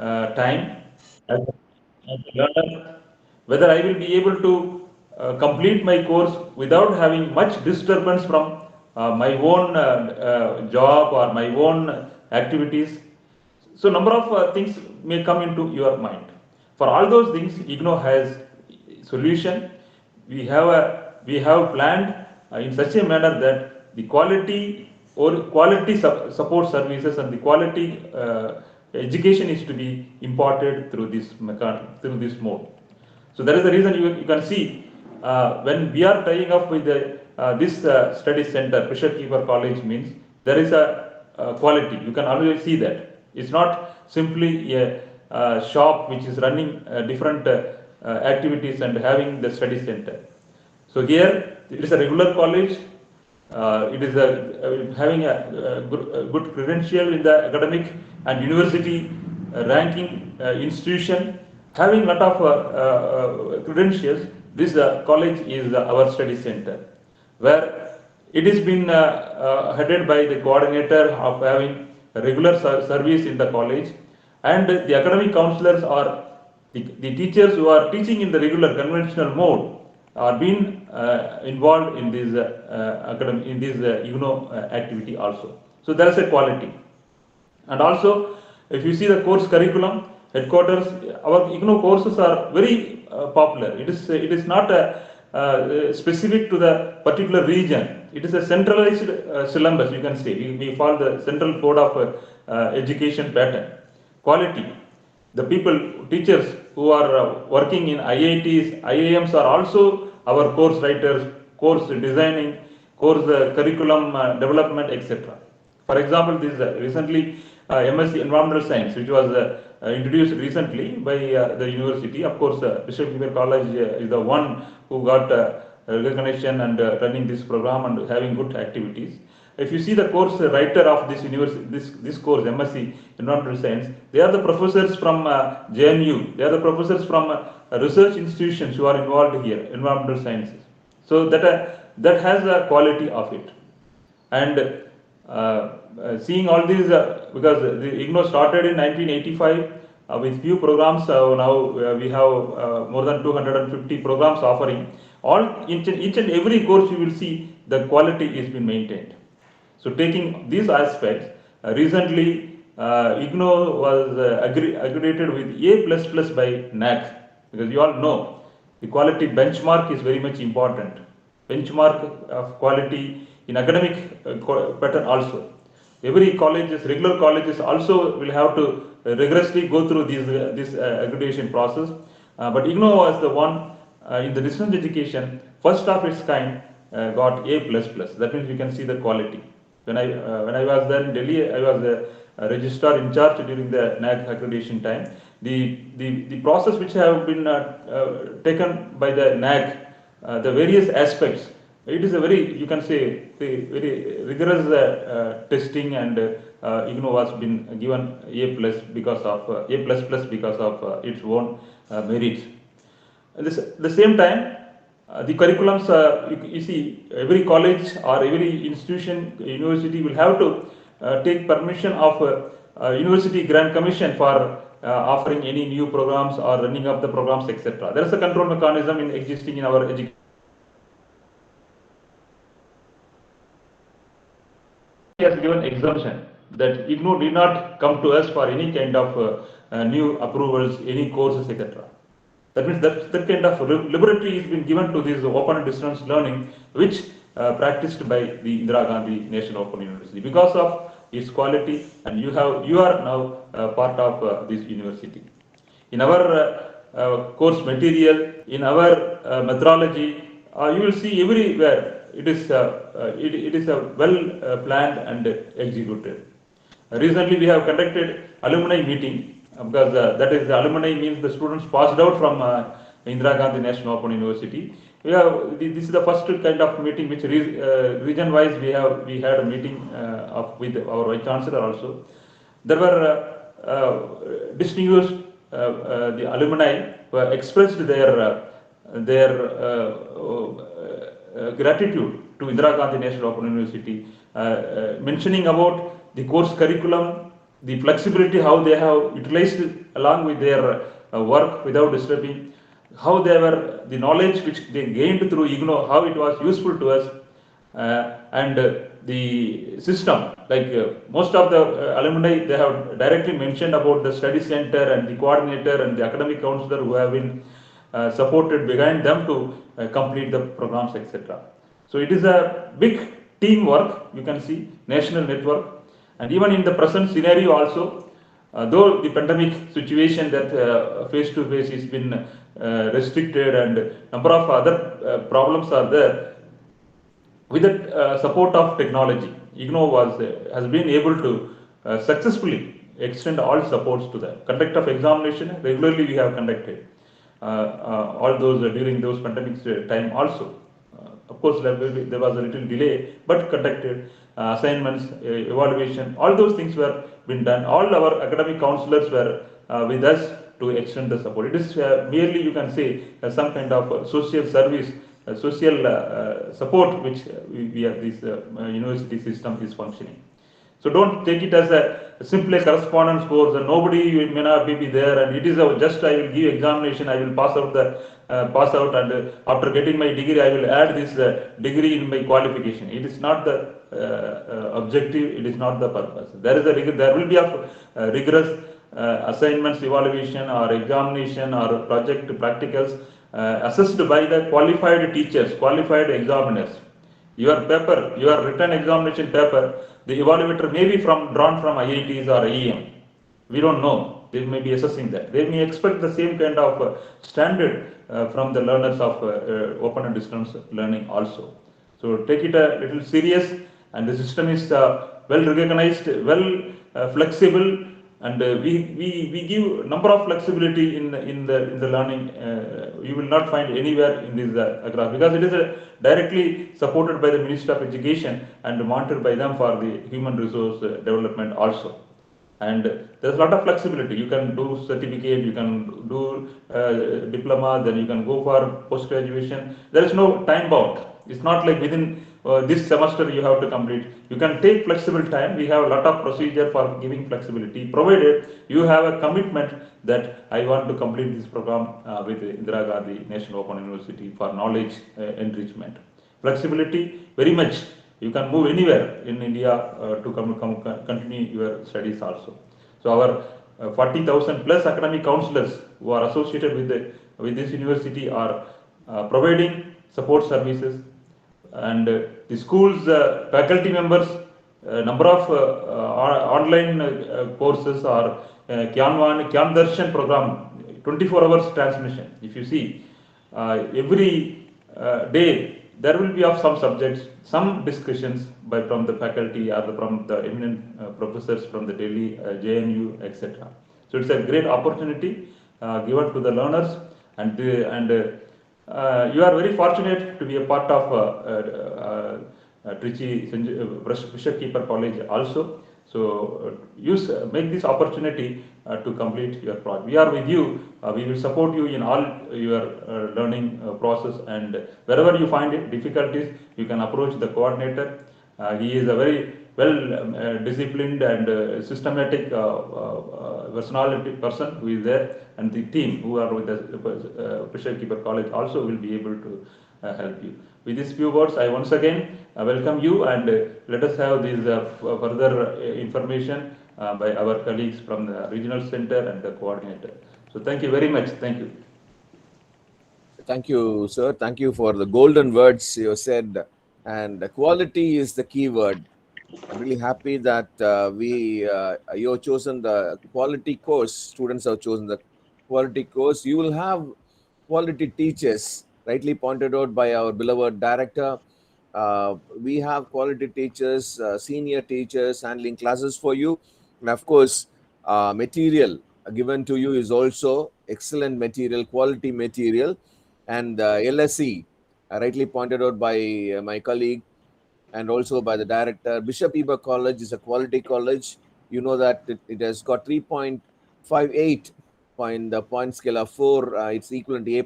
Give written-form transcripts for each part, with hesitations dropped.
time as a learner, whether I will be able to complete my course without having much disturbance from my own job or my own activities. So number of things may come into your mind. For all those things, IGNOU has solution. We have planned in such a manner that the quality or quality support services and the quality education is to be imparted through through this mode. So that is the reason you can see when we are tying up with this study center, Bishop Keeper College means there is a quality. You can always see that. It's not simply a shop which is running different activities and having the study center. So here it is a regular college. It is having a good credential in the academic and university ranking institution, having lot of credentials. This college is our study center, where it has been headed by the coordinator of having regular service in the college, and the academic counselors are the teachers who are teaching in the regular conventional mode are being involved in this IGNOU activity also. So there is a quality. And also, if you see the course curriculum, headquarters, our IGNOU courses are very popular. It is not specific to the particular region. It is a centralized syllabus, you can say. We follow the central code of education pattern. Quality. The people, teachers who are working in IITs, IIMs are also our course writers, course designing, course curriculum development, etc. For example, this recently MSc Environmental Science, which was introduced recently by the university. Of course, Bishop Keeper College is the one who got recognition and running this program and having good activities. If you see the course writer of this university, this course MSc Environmental Science, they are the professors from JNU. They are the professors from research institutions who are involved here, environmental sciences. So that has a quality of it. And seeing all these, because the IGNOU started in 1985 with few programs. Now we have more than 250 programs offering. Each and every course you will see the quality is being maintained. So taking these aspects, recently IGNOU was accredited with A++ by NAAC, because you all know the quality benchmark is very much important. Benchmark of quality in academic pattern also. Every colleges, regular colleges also will have to rigorously go through this accreditation process. But IGNOU was the one in the distance education, first of its kind, got A++. That means we can see the quality. When I was there in Delhi, I was a registrar in charge during the NAAC accreditation time. The process which have been taken by the NAAC, the various aspects, it is a very, you can say, very rigorous testing, and IGNOU was been given A+ because of A++ because of its own merits. At the same time, the curriculums, you see, every college or every institution, university will have to take permission of University Grant Commission for offering any new programs or running up the programs, etc. There is a control mechanism existing in our education. Has given exemption that IGNOU did not come to us for any kind of new approvals, any courses, etc. That means that kind of liberty has been given to this open and distance learning, which practiced by the Indira Gandhi National Open University because of its quality, and you are now part of this university. In our course material, in our methodology, you will see everywhere it is a well planned and executed. Recently, we have conducted alumni meeting because that is, the alumni means the students passed out from Indira Gandhi National Open University. This is the first kind of meeting which region wise we had a meeting with our Vice Chancellor also. There were distinguished the alumni who expressed their gratitude to Indira Gandhi National Open University, mentioning about the course curriculum, the flexibility, how they have utilized along with their work without disturbing, how they were, the knowledge which they gained through IGNOU, how it was useful to us, and the system, like most of the alumni, they have directly mentioned about the study center and the coordinator and the academic counselor who have been supported behind them to complete the programs, etc. So it is a big teamwork, you can see, national network. And even in the present scenario also, though the pandemic situation that face to face has been restricted and number of other problems are there, with the support of technology, IGNOU has been able to successfully extend all supports to the conduct of examination. Regularly we have conducted all those during those pandemic time also. Of course, there was a little delay, but conducted assignments, evaluation, all those things were been done. All our academic counselors were with us to extend the support. It is merely, you can say, some kind of social service, social support which this university system is functioning. So don't take it as a simple correspondence course, and nobody may not be there, and it is just I will give examination, I will pass out, and after getting my degree, I will add this degree in my qualification. It is not the objective. It is not the purpose. There will be a rigorous assignments, evaluation, or examination, or project practicals assessed by the qualified teachers, qualified examiners. Your paper, your written examination paper, the evaluator may be drawn from IITs or IEM. We don't know. They may be assessing that. They may expect the same kind of standard from the learners of open and distance learning also. So take it a little serious, and the system is well recognized, well flexible, and we give number of flexibility in the learning. You will not find anywhere in this graph, because it is directly supported by the Ministry of Education and monitored by them for the human resource development also. And there's a lot of flexibility. You can do certificate, you can do diploma, then you can go for post graduation. There is no time bound. It's not like within this semester you have to complete. You can take flexible time. We have a lot of procedure for giving flexibility, provided you have a commitment that I want to complete this program with Indira Gandhi National Open University for knowledge enrichment. Flexibility, very much. You can move anywhere in India to continue your studies also. So our 40,000 plus academic counselors who are associated with this university are providing support services, and the school's faculty members, number of online courses or Kyan Darshan program, 24 hours transmission. If you see, every day there will be of some subjects, some discussions from the faculty or from the eminent professors from the Delhi, JNU, etc. So it's a great opportunity given to the learners, and you are very fortunate to be a part of Trichy Bishop Keeper College also. So make this opportunity to complete your project. We are with you. We will support you in all your learning process, and wherever you find difficulties, you can approach the coordinator. He is a very well disciplined and systematic personality person who is there, and the team who are with the Pressure Keeper College also will be able to help you. With these few words, I once again welcome you, and let us have this further information by our colleagues from the regional center and the coordinator. So thank you very much. Thank you. Thank you, sir. Thank you for the golden words you said, and quality is the key word. I'm really happy that you have chosen the quality course. Students have chosen the quality course. You will have quality teachers, rightly pointed out by our beloved director. We have quality teachers, senior teachers handling classes for you, and of course, material given to you is also excellent material, quality material, and LSE, rightly pointed out by my colleague and also by the director. Bishop Heber College is a quality college. You know that it has got 3.58 point scale of 4. It's equivalent to A++.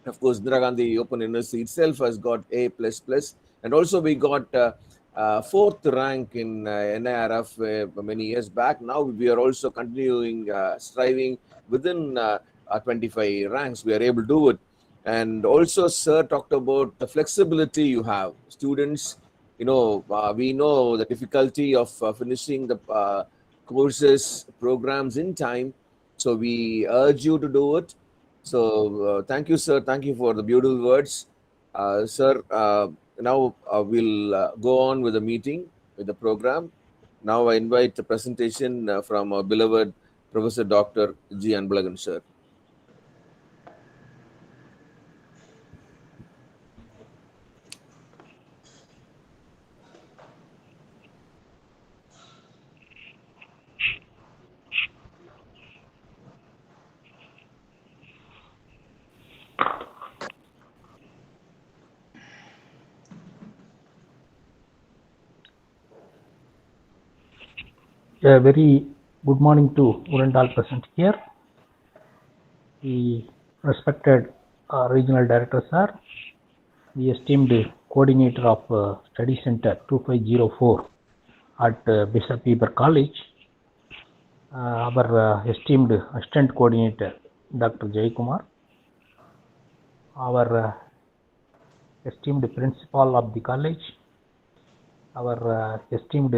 Of course, Indira Gandhi Open University itself has got A++. And also we got fourth rank in NIRF many years back. Now we are also continuing striving within 25 ranks. We are able to do it. And also, sir talked about the flexibility you have. Students, we know the difficulty of finishing the courses, programs in time. So we urge you to do it. So thank you, sir. Thank you for the beautiful words. Sir, now we'll go on with the meeting, with the program. Now I invite the presentation from our beloved Professor Dr. G. Anbalagan, sir. A very good morning to all present here. The respected regional director sir, the esteemed coordinator of Study Center 2504 at Bishop Weber College, our esteemed assistant coordinator Dr. Jay Kumar, our esteemed principal of the college, our esteemed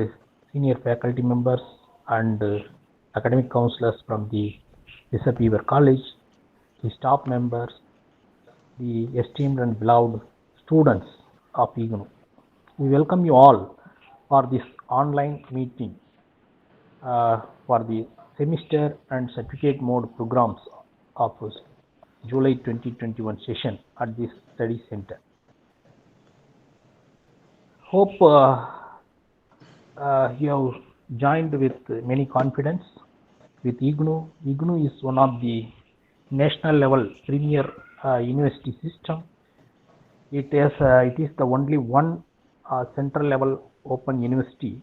senior faculty members and academic counselors from the Bishop Weber College, the staff members, the esteemed and beloved students of IGNOU. We welcome you all for this online meeting for the semester and certificate mode programs of July 2021 session at this study center. Hope you have joined with many confidence with IGNOU. IGNOU is one of the national level premier university system. It is the only one central level open university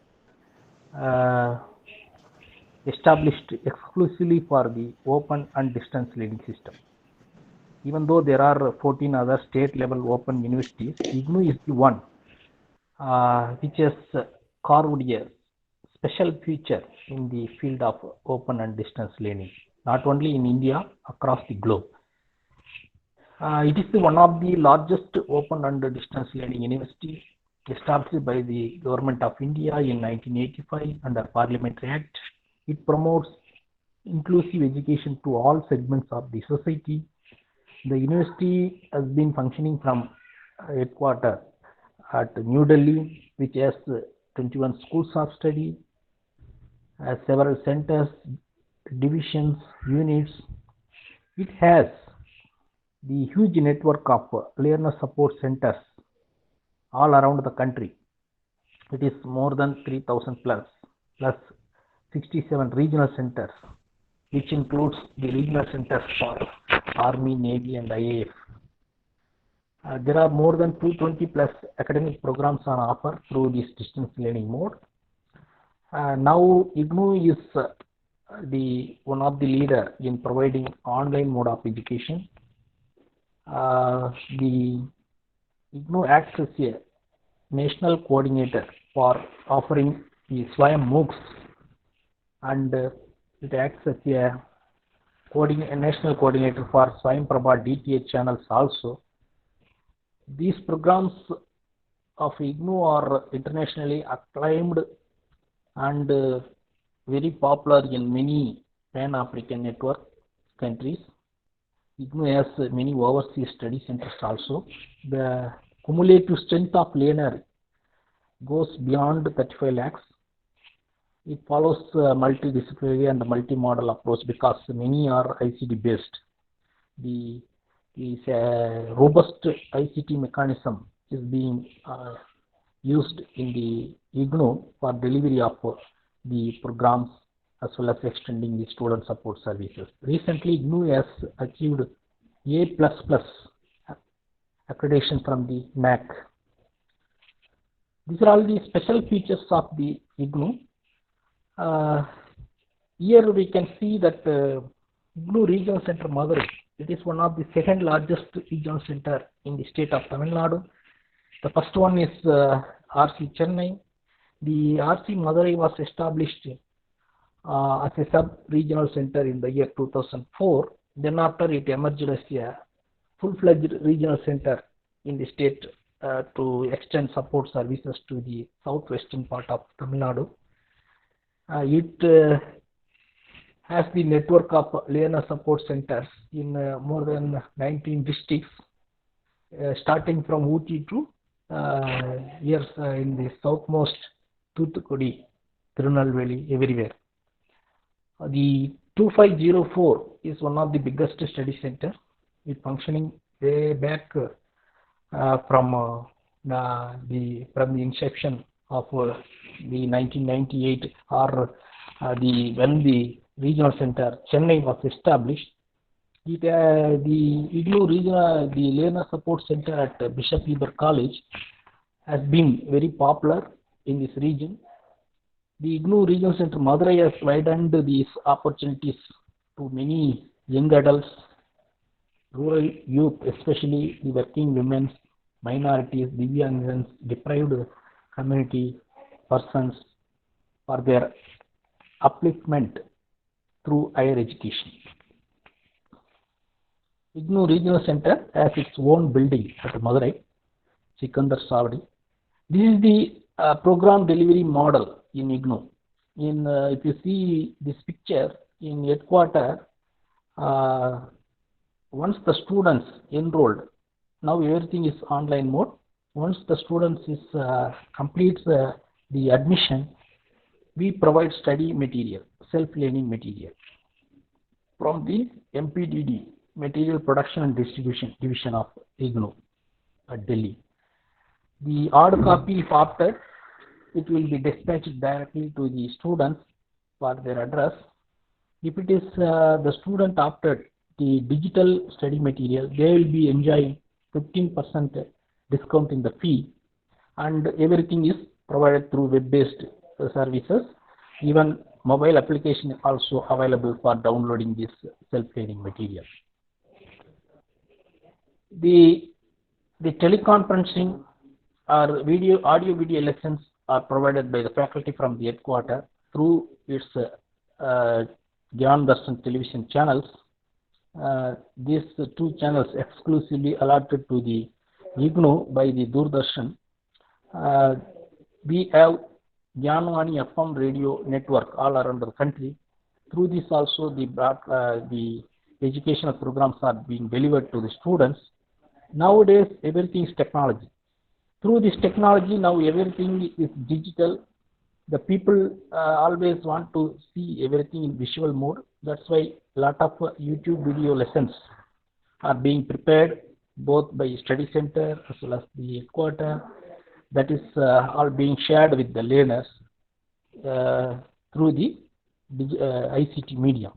established exclusively for the open and distance learning system. Even though there are 14 other state level open universities, IGNOU is the one which has carved a special feature in the field of open and distance learning, not only in India, across the globe. It is one of the largest open and distance learning universities established by the Government of India in 1985 under Parliamentary Act. It promotes inclusive education to all segments of the society. The university has been functioning from headquarters at New Delhi, which has 21 schools of study, several centers, divisions, units. It has the huge network of learner support centers all around the country. It is more than 3,000 plus 67 regional centers, which includes the regional centers for Army, Navy and IAF. There are more than 220 plus academic programs on offer through this distance learning mode. Now IGNOU is the one of the leader in providing online mode of education. The IGNOU acts as a national coordinator for offering the SWAYAM MOOCs, and it acts as a national coordinator for SWAYAM Prabha DTH channels also. These programs of IGNOU are internationally acclaimed and very popular in many Pan-African network countries. IGNOU has many overseas study centers also. The cumulative strength of learner goes beyond 35 lakhs. It follows multidisciplinary and multi-model approach because many are ICT based. The robust ICT mechanism is being used in the IGNOU for delivery of the programs as well as extending the student support services. Recently, IGNOU has achieved A++ accreditation from the NAC. These are all the special features of the IGNOU. Here we can see that IGNOU Regional Center Madurai, it is one of the second largest regional center in the state of Tamil Nadu. The first one is RC Chennai. The RC Madurai was established as a sub-regional center in the year 2004. Then after it emerged as a full-fledged regional center in the state to extend support services to the southwestern part of Tamil Nadu. It has the network of learner support centers in more than 19 districts, starting from Ooty to here in the southmost Thoothukudi, Tirunelveli, everywhere. The 2504 is one of the biggest study centers. It's functioning way back from the inception of the 1998 or when the regional center Chennai was established. The IGNOU regional, the learner support center at Bishop Heber College has been very popular in this region. The IGNOU regional center Madurai has widened these opportunities to many young adults, rural youth, especially the working women, minorities, Divyangans, deprived community persons for their upliftment through higher education. IGNOU Regional Center has its own building at Madurai, Sikandar Savadi. This is the program delivery model in IGNOU. If you see this picture in headquarters, once the students enrolled, now everything is online mode. Once the students completes the admission, we provide study material, self-learning material from the MPDD, Material Production and Distribution Division of IGNOU at Delhi. The hard copy, if opted, it will be dispatched directly to the students for their address. If it is the student opted the digital study material, they will be enjoying 15% discount in the fee, and everything is provided through web-based services. Even mobile application also available for downloading this self-learning material. The teleconferencing or audio video lessons are provided by the faculty from the headquarters through its Gyan Darshan television channels. These two channels exclusively allotted to the IGNOU by the Doordarshan. We have Gyanvani FM radio network all around the country. Through this also the educational programs are being delivered to the students. Nowadays everything is technology. Through this technology now everything is digital. The people always want to see everything in visual mode. That's why a lot of YouTube video lessons are being prepared both by study center as well as the headquarters. That is all being shared with the learners through the ICT media.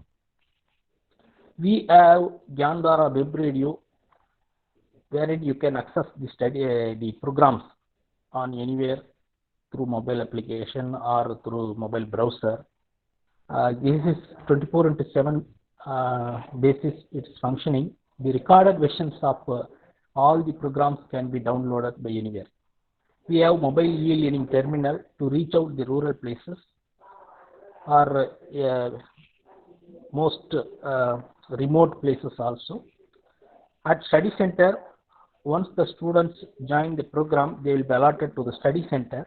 We have Gyandara web radio, wherein you can access the the programs on anywhere through mobile application or through mobile browser. This is 24/7 basis it's functioning. The recorded versions of all the programs can be downloaded by anywhere. We have mobile e-learning terminal to reach out the rural places or most remote places also. At study center, once the students join the program, they will be allotted to the study center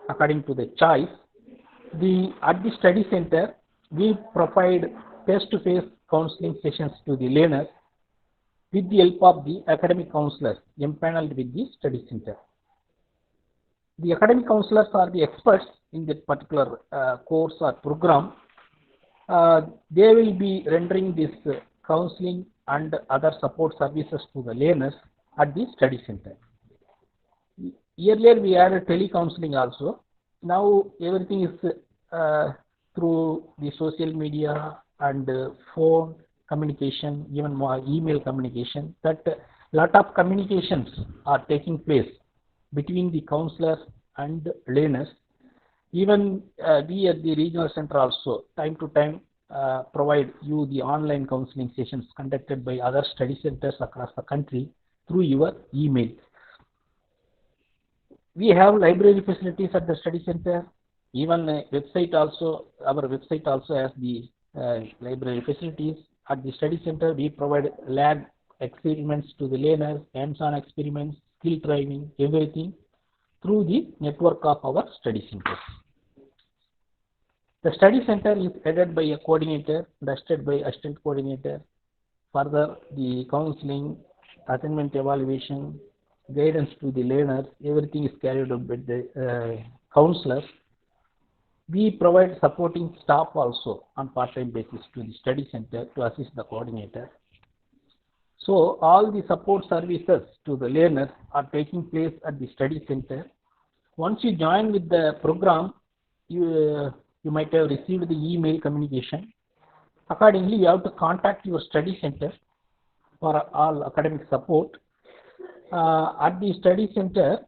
according to the choice. At the study center, we provide face-to-face counseling sessions to the learners with the help of the academic counselors empaneled with the study center. The academic counselors are the experts in that particular course or program. They will be rendering this counseling and other support services to the learners at the study center. Earlier we had a tele-counseling also. Now everything is through the social media and phone communication, even more email communication. That lot of communications are taking place between the counselors and learners. Even we at the regional center also time to time provide you the online counseling sessions conducted by other study centers across the country through your email. We have library facilities at the study center. Even website also, our website also has the library facilities. At the study center, we provide lab experiments to the learners, hands-on experiments, skill training, everything through the network of our study centers. The study center is headed by a coordinator, dusted by assistant coordinator. Further, the counseling, assignment evaluation, guidance to the learners, everything is carried out by the counselors. We provide supporting staff also on part-time basis to the study center to assist the coordinator. So all the support services to the learners are taking place at the study center. Once you join with the program, you might have received the email communication. Accordingly, you have to contact your study center for all academic support. At the study center,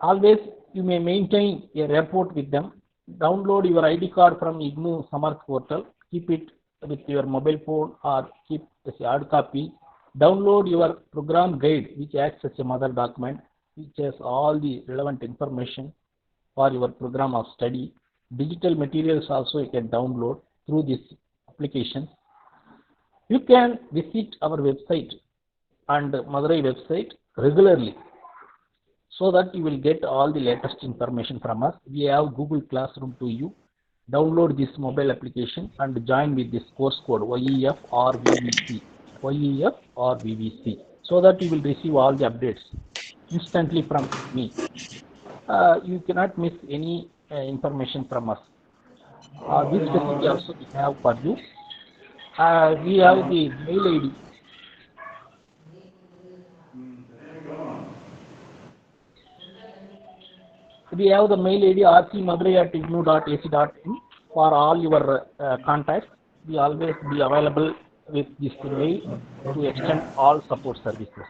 always you may maintain a rapport with them. Download your ID card from IGNOU Samarth portal. Keep it with your mobile phone or keep as a hard copy. Download your program guide, which acts as a mother document, which has all the relevant information for your program of study. Digital materials also you can download through this application. You can visit our website and Madurai website regularly so that you will get all the latest information from us. We have Google Classroom to you. Download this mobile application and join with this course code YEF or VVC. YEF or VVC, so that you will receive all the updates instantly from me. You cannot miss any information from us. This facility also we have for you. We have the mail ID. We have the mail ID rcmadurai@ignou.ac.in for all your contacts. We always be available with this mail to extend all support services.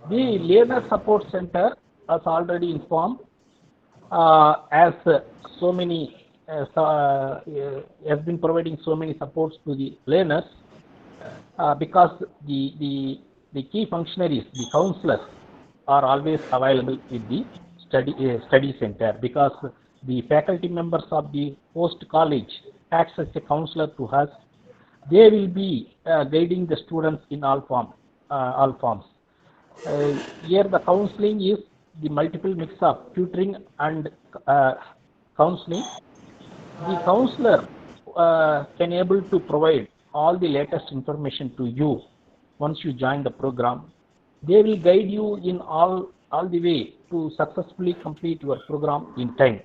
The Learner Support Center, as already informed, has so many has been providing so many supports to the learners because the key functionaries, the counselors, are always available with the study center, because the faculty members of the host college acts as a counselor to us. They will be guiding the students in all forms. Here the counseling is the multiple mix of tutoring and counseling. The counselor can able to provide all the latest information to you once you join the program. They will guide you in all the way to successfully complete your program in time.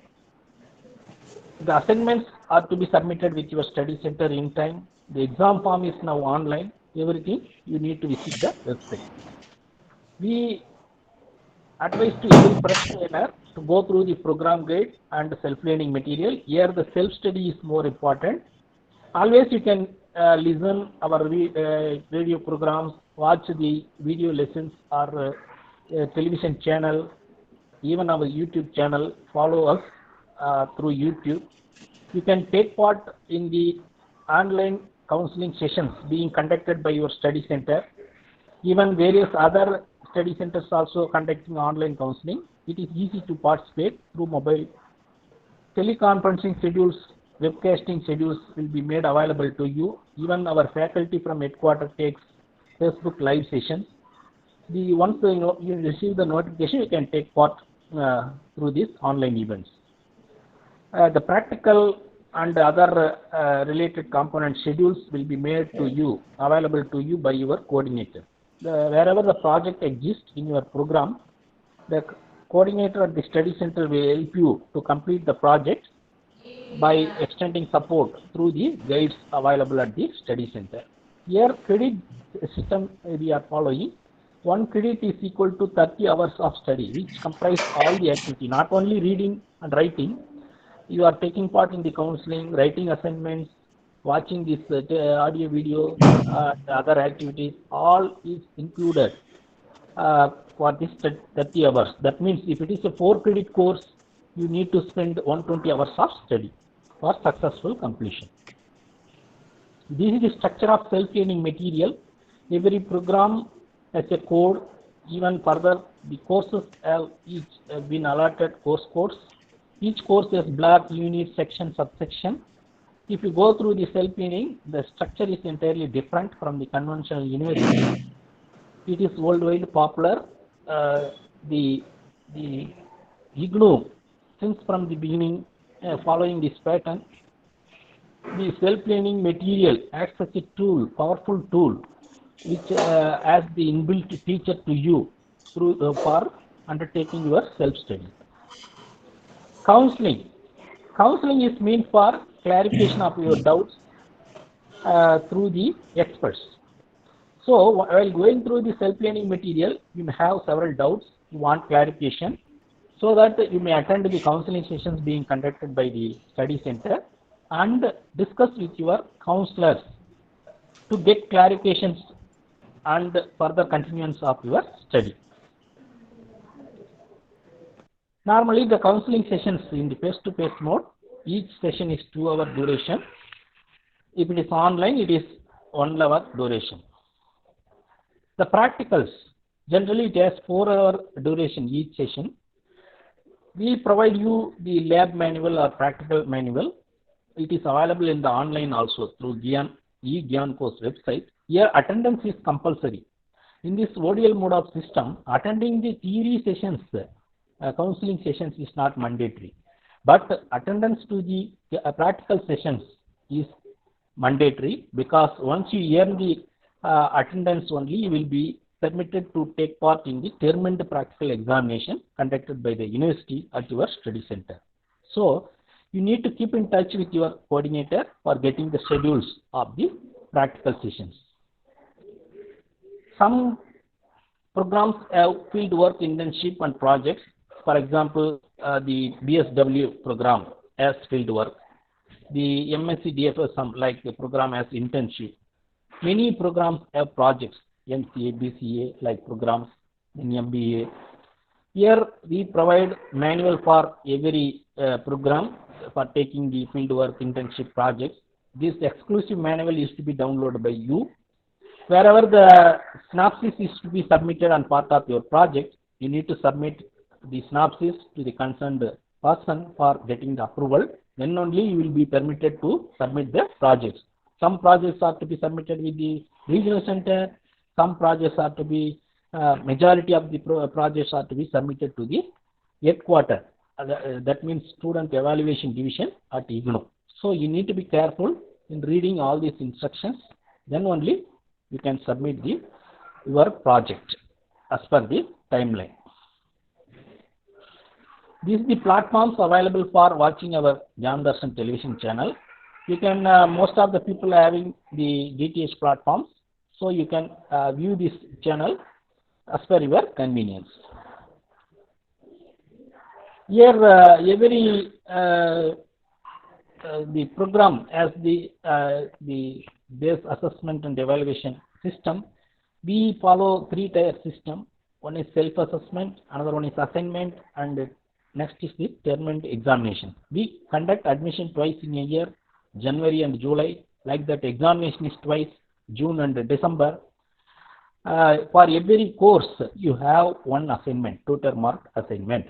The assignments are to be submitted with your study center in time. The exam form is now online. Everything you need to visit the website. We advise to every fresh learner to go through the program guide and self-learning material. Here the self-study is more important. Always you can listen our radio programs, watch the video lessons or television channel, even our YouTube channel. Follow us through YouTube. You can take part in the online counseling sessions being conducted by your study center. Even various other study centers also conducting online counseling. It is easy to participate through mobile. Teleconferencing schedules, webcasting schedules will be made available to you. Even our faculty from headquarters takes Facebook live sessions. Once you receive the notification, you can take part through these online events. The practical and other related component schedules will be made to you, available to you by your coordinator. Wherever the project exists in your program, the coordinator at the study center will help you to complete the project by extending support through the guides available at the study center. Here, credit system we are following. 1 credit is equal to 30 hours of study, which comprise all the activity, not only reading and writing. You are taking part in the counseling, writing assignments, watching this audio, video, other activities. All is included for this 30 hours. That means if it is a 4 credit course, you need to spend 120 hours of study for successful completion. This is the structure of self-learning material. Every program as a code. Even further, the courses have each been allotted course codes. Each course has block, unit, section, subsection. If you go through the self-learning, the structure is entirely different from the conventional university. It is worldwide popular. The IGNOU, since from the beginning, following this pattern, the self-learning material acts as a tool, powerful tool, which as the inbuilt teacher to you through for undertaking your self-study. Counseling. Counseling is meant for clarification of your doubts through the experts. So while going through the self-learning material, you may have several doubts, you want clarification, so that you may attend the counseling sessions being conducted by the study center and discuss with your counselors to get clarifications and further continuance of your study. Normally, the counseling sessions in the face-to-face mode, each session is 2-hour duration. If it is online, it is 1 hour duration. The practicals, generally it has 4-hour duration each session. We provide you the lab manual or practical manual. It is available in the online also through eGyan course website. Here attendance is compulsory. In this ODL mode of system, attending the theory sessions, counseling sessions is not mandatory. But attendance to the practical sessions is mandatory, because once you earn the attendance only, you will be permitted to take part in the termed practical examination conducted by the university at your study center. So you need to keep in touch with your coordinator for getting the schedules of the practical sessions. Some programs have field work, internship and projects. For example, the BSW program has field work. The MSc DFS, like the program has internship. Many programs have projects, MCA, BCA like programs in MBA. Here we provide manual for every program for taking the fieldwork, internship projects. This exclusive manual is to be downloaded by you. Wherever the synopsis is to be submitted on part of your project, you need to submit the synopsis to the concerned person for getting the approval. Then only you will be permitted to submit the projects. Some projects are to be submitted with the regional center. Some projects are to be, majority of the projects are to be submitted to the headquarters. That means Student Evaluation Division at IGNOU. So you need to be careful in reading all these instructions. Then only you can submit your project as per the timeline. These are the platforms available for watching our Gyan Darshan television channel. You can, most of the people are having the DTH platforms, so you can view this channel as per your convenience. Here, every the program as the base assessment and evaluation system. We follow 3-tier system. One is self-assessment, another one is assignment, and next is the termed examination. We conduct admission twice in a year, January and July. Like that, examination is twice, June and December. For every course, you have one assignment, 2-tier mark assignment.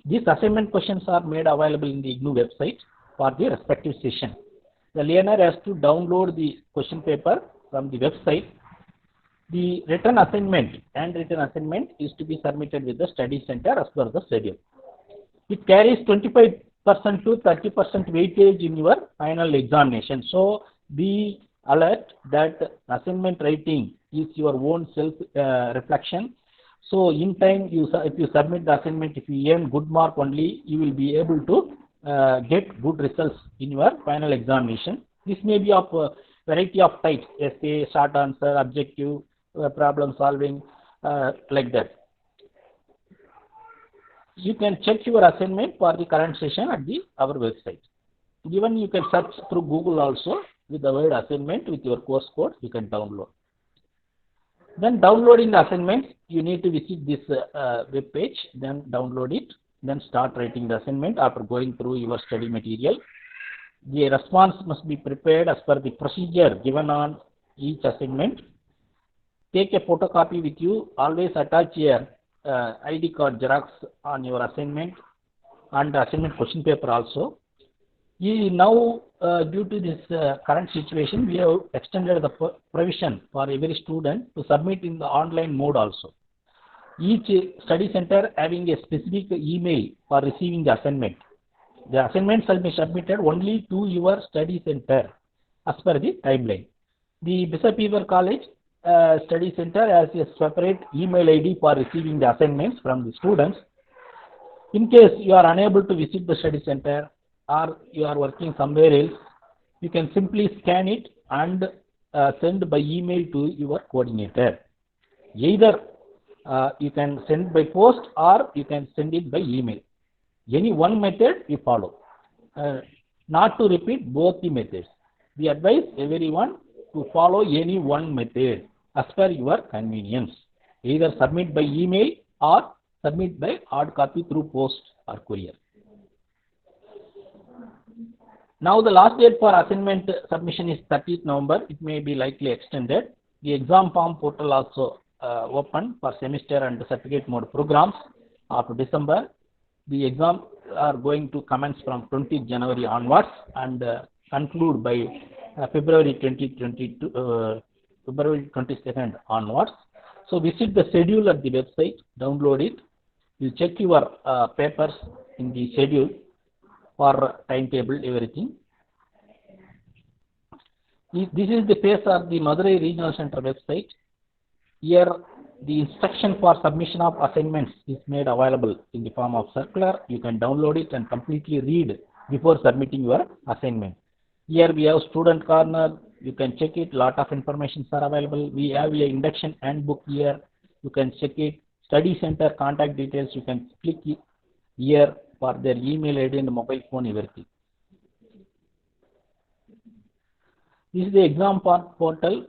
These assignment questions are made available in the IGNOU website for the respective session. The learner has to download the question paper from the website. The written assignment and written assignment is to be submitted with the study center as per the schedule. It carries 25% to 30% weightage in your final examination. So be alert that assignment writing is your own self reflection. So in time, if you submit the assignment, if you earn good mark only, you will be able to get good results in your final examination. This may be of a variety of types: essay, short answer, objective, problem solving, like that. You can check your assignment for the current session at our website. Even you can search through Google also with the word assignment with your course code, you can download. Then downloading the assignment, you need to visit this web page, then download it, then start writing the assignment after going through your study material. The response must be prepared as per the procedure given on each assignment. take a photocopy with you. Always attach your ID card xerox on your assignment and assignment question paper also. Now, due to this current situation, we have extended the provision for every student to submit in the online mode also. Each study center having a specific email for receiving the assignment. The assignments shall be submitted only to your study center as per the timeline. The Bishop Weaver College Study Center has a separate email ID for receiving the assignments from the students. In case you are unable to visit the study center or you are working somewhere else, you can simply scan it and send by email to your coordinator. Either you can send by post or you can send it by email. Any one method you follow. Not to repeat both the methods. We advise everyone to follow any one method as per your convenience. Either submit by email or submit by hard copy through post or courier. Now the last date for assignment submission is 30th November. It may be likely extended. The exam form portal also open for semester and certificate mode programs of December. The exams are going to commence from 20th January onwards and conclude by February 22nd onwards. So visit the schedule at the website, download it. You check your papers in the schedule for timetable, everything. This is the page of the Madurai Regional Center website. Here the instruction for submission of assignments is made available in the form of circular. You can download it and completely read before submitting your assignment. Here we have student corner. You can check it. Lot of informations are available. We have a induction handbook here. You can check it. Study center contact details. You can click here for their email ID and mobile phone, everything. This is the exam portal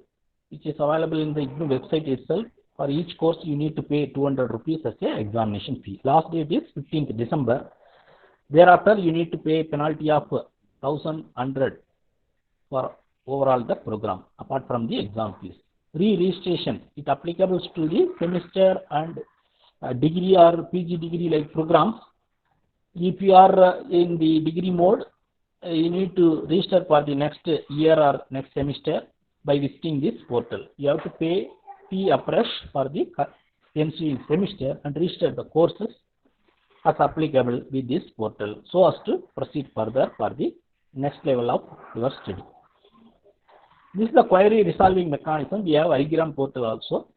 which is available in the IGNOU website itself. For each course, you need to pay 200 rupees as an examination fee. Last date is 15th December. Thereafter, you need to pay a penalty of 1,100 for overall the program, apart from the exam fees. Re-registration, it applicable to the semester and degree or PG degree like programs. If you are in the degree mode, you need to register for the next year or next semester by visiting this portal. You have to pay fee afresh for the ensuing semester and register the courses as applicable with this portal so as to proceed further for the next level of your study. This is the query resolving mechanism. We have iGram portal also.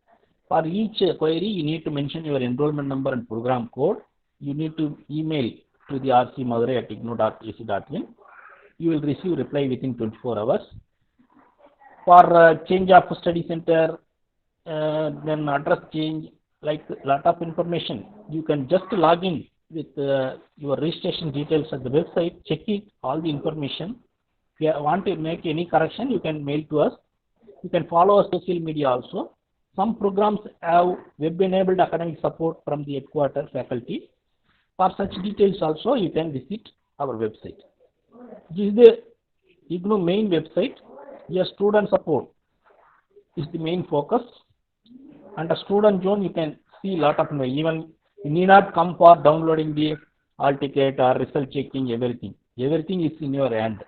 For each query, you need to mention your enrollment number and program code. You need to email to the rcmadurai@ignou.ac.in. You will receive reply within 24 hours. For change of study center, then address change, like lot of information. You can just log in with your registration details at the website, check it, all the information. If you want to make any correction, you can mail to us. You can follow our social media also. Some programs have web-enabled academic support from the headquarters faculty. For such details also, you can visit our website. This is the IGNOU main website. Your student support is the main focus. Under student zone, you can see lot of even you need not come for downloading the hall ticket or result checking, everything. Everything is in your hand.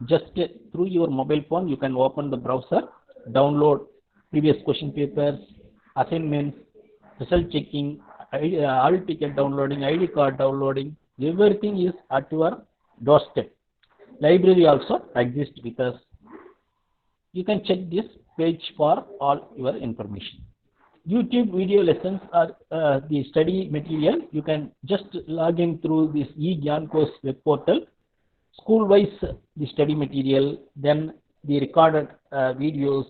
Just through your mobile phone, you can open the browser, download previous question papers, assignments, result checking, hall ticket downloading, ID card downloading. Everything is at your doorstep. Library also exists with us. You can check this page for all your information. YouTube video lessons are the study material. You can just log in through this eGyan course web portal. School-wise, the study material, then the recorded videos,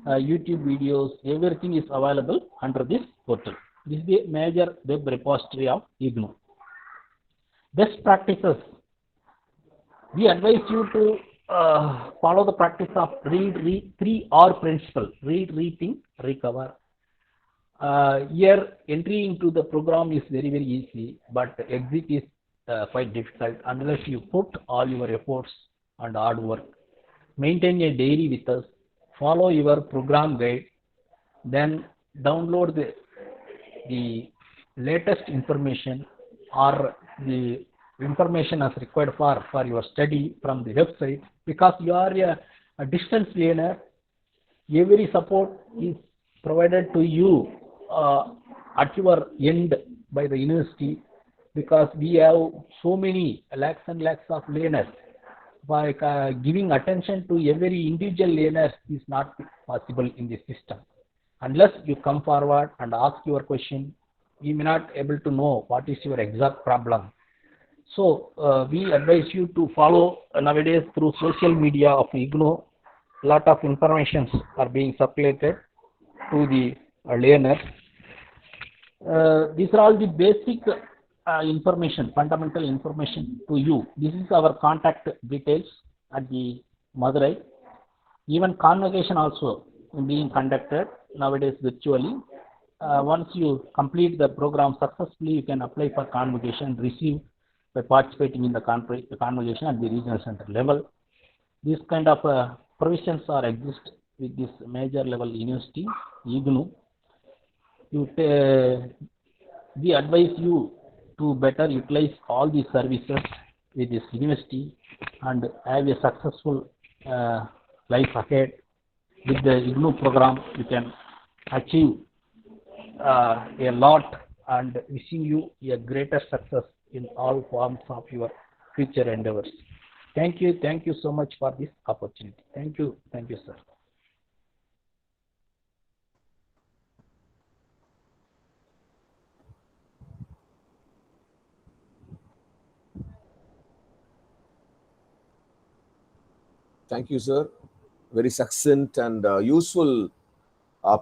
YouTube videos, everything is available under this portal. This is the major web repository of IGNOU. Best practices. We advise you to follow the practice of read, 3R principle. Read, rethink, recover. Here, entry into the program is very, very easy, but exit is quite difficult unless you put all your efforts and hard work. Maintain a diary with us. Follow your program guide. then download the latest information or the information as required for your study from the website. Because you are a distance learner, every support is provided to you at your end by the university, because we have so many lakhs and lakhs of learners. By giving attention to every individual learner is not possible in this system. Unless you come forward and ask your question, we may not able to know what is your exact problem. So we advise you to follow nowadays through social media of IGNOU. Lot of informations are being circulated to the learners. These are all the basic information, fundamental information to you. This is our contact details at the Madurai. Even convocation also being conducted nowadays virtually. Once you complete the program successfully, you can apply for convocation, receive by participating in the convocation at the regional center level. These kind of provisions are exist with this major level university, IGNOU. We advise you to better utilize all these services with this university and have a successful life ahead. With the IGNOU program, you can achieve a lot, and wishing you a greater success in all forms of your future endeavors. Thank you so much for this opportunity. Thank you, sir. Thank you, sir. Very succinct and useful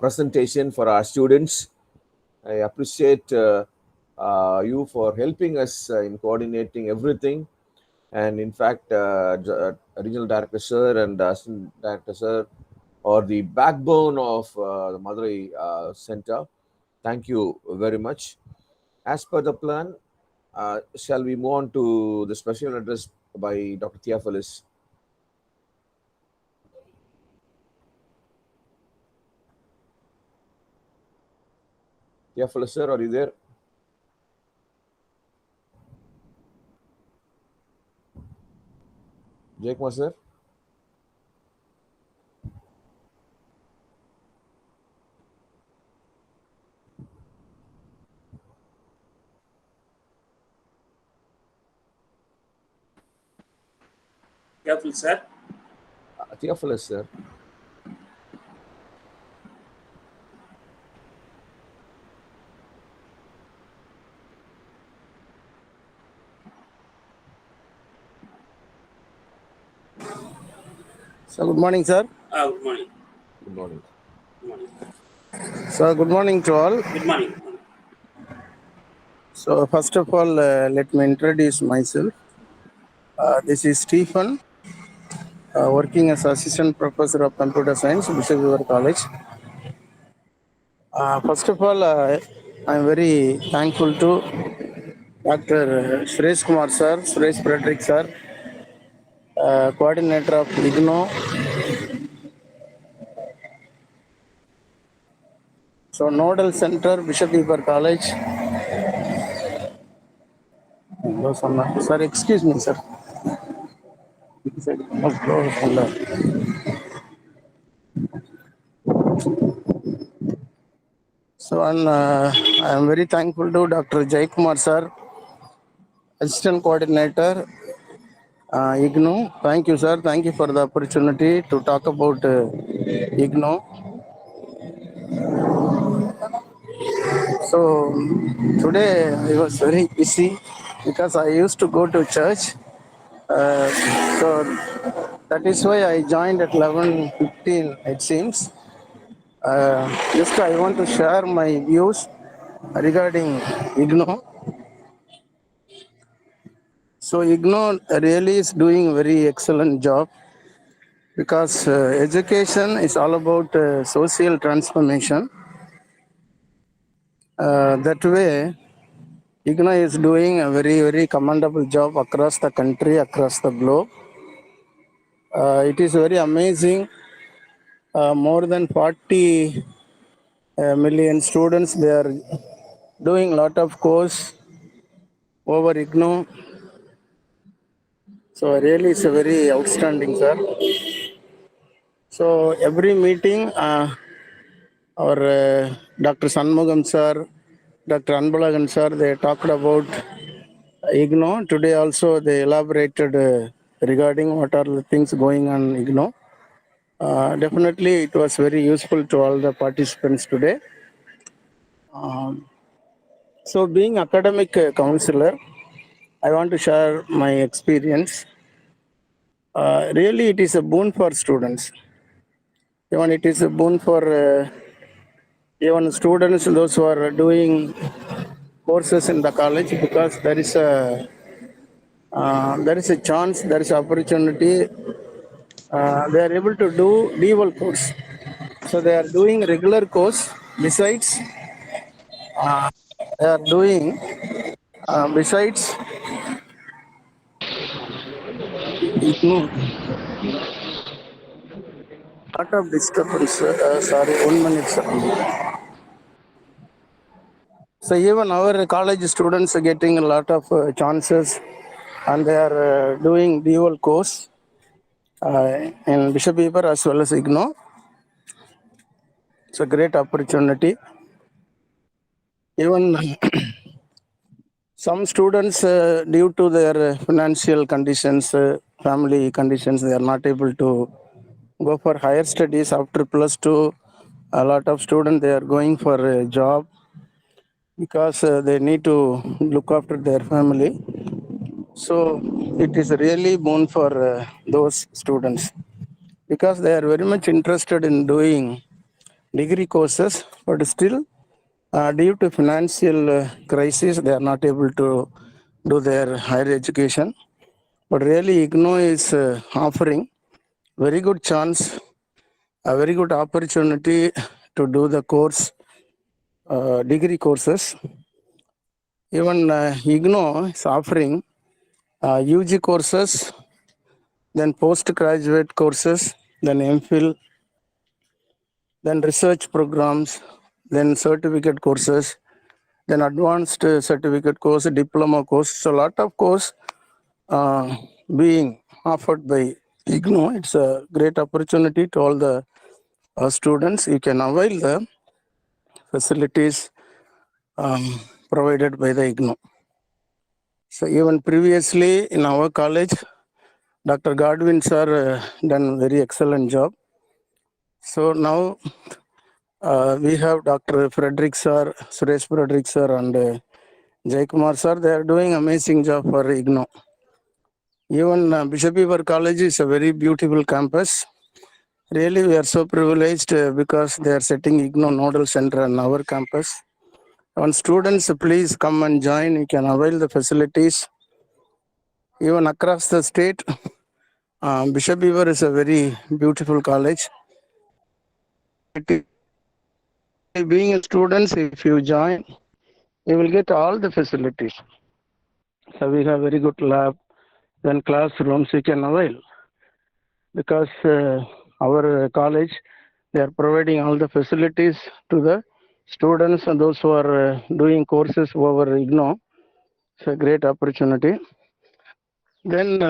presentation for our students. I appreciate you for helping us in coordinating everything. And in fact, Regional Director Sir and Assistant Director Sir are the backbone of the Madurai Center. Thank you very much. As per the plan, shall we move on to the special address by Dr. Theophilus? Theophilus, sir, are you there? Jayakumar, sir? Theophilus, sir. Theophilus, sir. So good morning, sir. Good morning. Good morning. Good morning. So good morning to all. Good morning. So first of all, let me introduce myself. This is Stephen, working as Assistant Professor of Computer Science, Bishop Weber College. First of all, I am very thankful to Dr. Suresh Kumar sir, Suresh Frederick sir, coordinator of IGNOU. So Nodal Center, Bishop Weber College. Sir, excuse me, sir. So I am very thankful to Dr. Jayakumar sir, Assistant Coordinator, IGNOU. Thank you, sir. Thank you for the opportunity to talk about IGNOU. So today I was very busy because I used to go to church. So that is why I joined at 11:15, it seems. Just I want to share my views regarding IGNOU. So IGNOU really is doing a very excellent job, because education is all about social transformation. That way, IGNOU is doing a very, very commendable job across the country, across the globe. It is very amazing. More than 40 a million students. They are doing lot of course over IGNOU. So really, it's a very outstanding, sir. So every meeting, our Dr. Sanmugam sir, Dr. Anbalagan sir, they talked about IGNOU. Today also they elaborated regarding what are the things going on IGNOU. Definitely, it was very useful to all the participants today. So, being academic counselor, I want to share my experience. Really, it is a boon for students. Even it is a boon for even students, those who are doing courses in the college, because there is a chance, there is opportunity. They are able to do dual course. So they are doing regular course besides they are doing besides lot of disturbance. Sorry, 1 minute. Sir. So even our college students are getting a lot of chances, and they are doing dual course in Bishop Weber as well as IGNOU. It's a great opportunity. Even some students, due to their financial conditions, family conditions, they are not able to go for higher studies after +2. A lot of students, they are going for a job because they need to look after their family. So it is really boon for those students because they are very much interested in doing degree courses, but still due to financial crisis, they are not able to do their higher education. But really, IGNOU is offering very good chance, a very good opportunity to do the course, degree courses. Even IGNOU is offering UG courses, then postgraduate courses, then MPhil, then research programs, then certificate courses, then advanced certificate course, diploma course. So a lot of course being offered by IGNOU. It's a great opportunity to all the students. You can avail the facilities provided by the IGNOU. So even previously in our college, Dr. Godwin sir done very excellent job. So now we have Dr. Frederick sir, Suresh Frederick sir, and Jay Kumar sir. They are doing amazing job for IGNOU. Even Bishop Weber College is a very beautiful campus. Really, we are so privileged because they are setting IGNOU Nodal Center on our campus. When students, please come and join. You can avail the facilities. Even across the state, Bishop Weber is a very beautiful college. Being a student, if you join, you will get all the facilities. So we have very good lab, then classrooms you can avail. Because our college, they are providing all the facilities to the students and those who are doing courses over IGNOU. It's a great opportunity. Then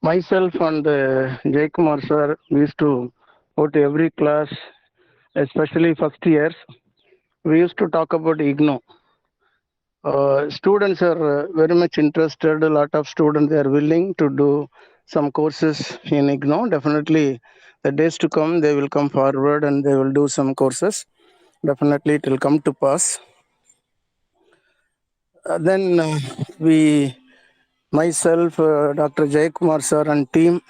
myself and Jay Kumar sir, we used to go to every class, especially first years. We used to talk about IGNOU. Students are very much interested. A lot of students, they are willing to do some courses in IGNOU. Definitely, the days to come, they will come forward and they will do some courses. Definitely, it will come to pass. Then myself, Dr. Jay Kumar sir and team,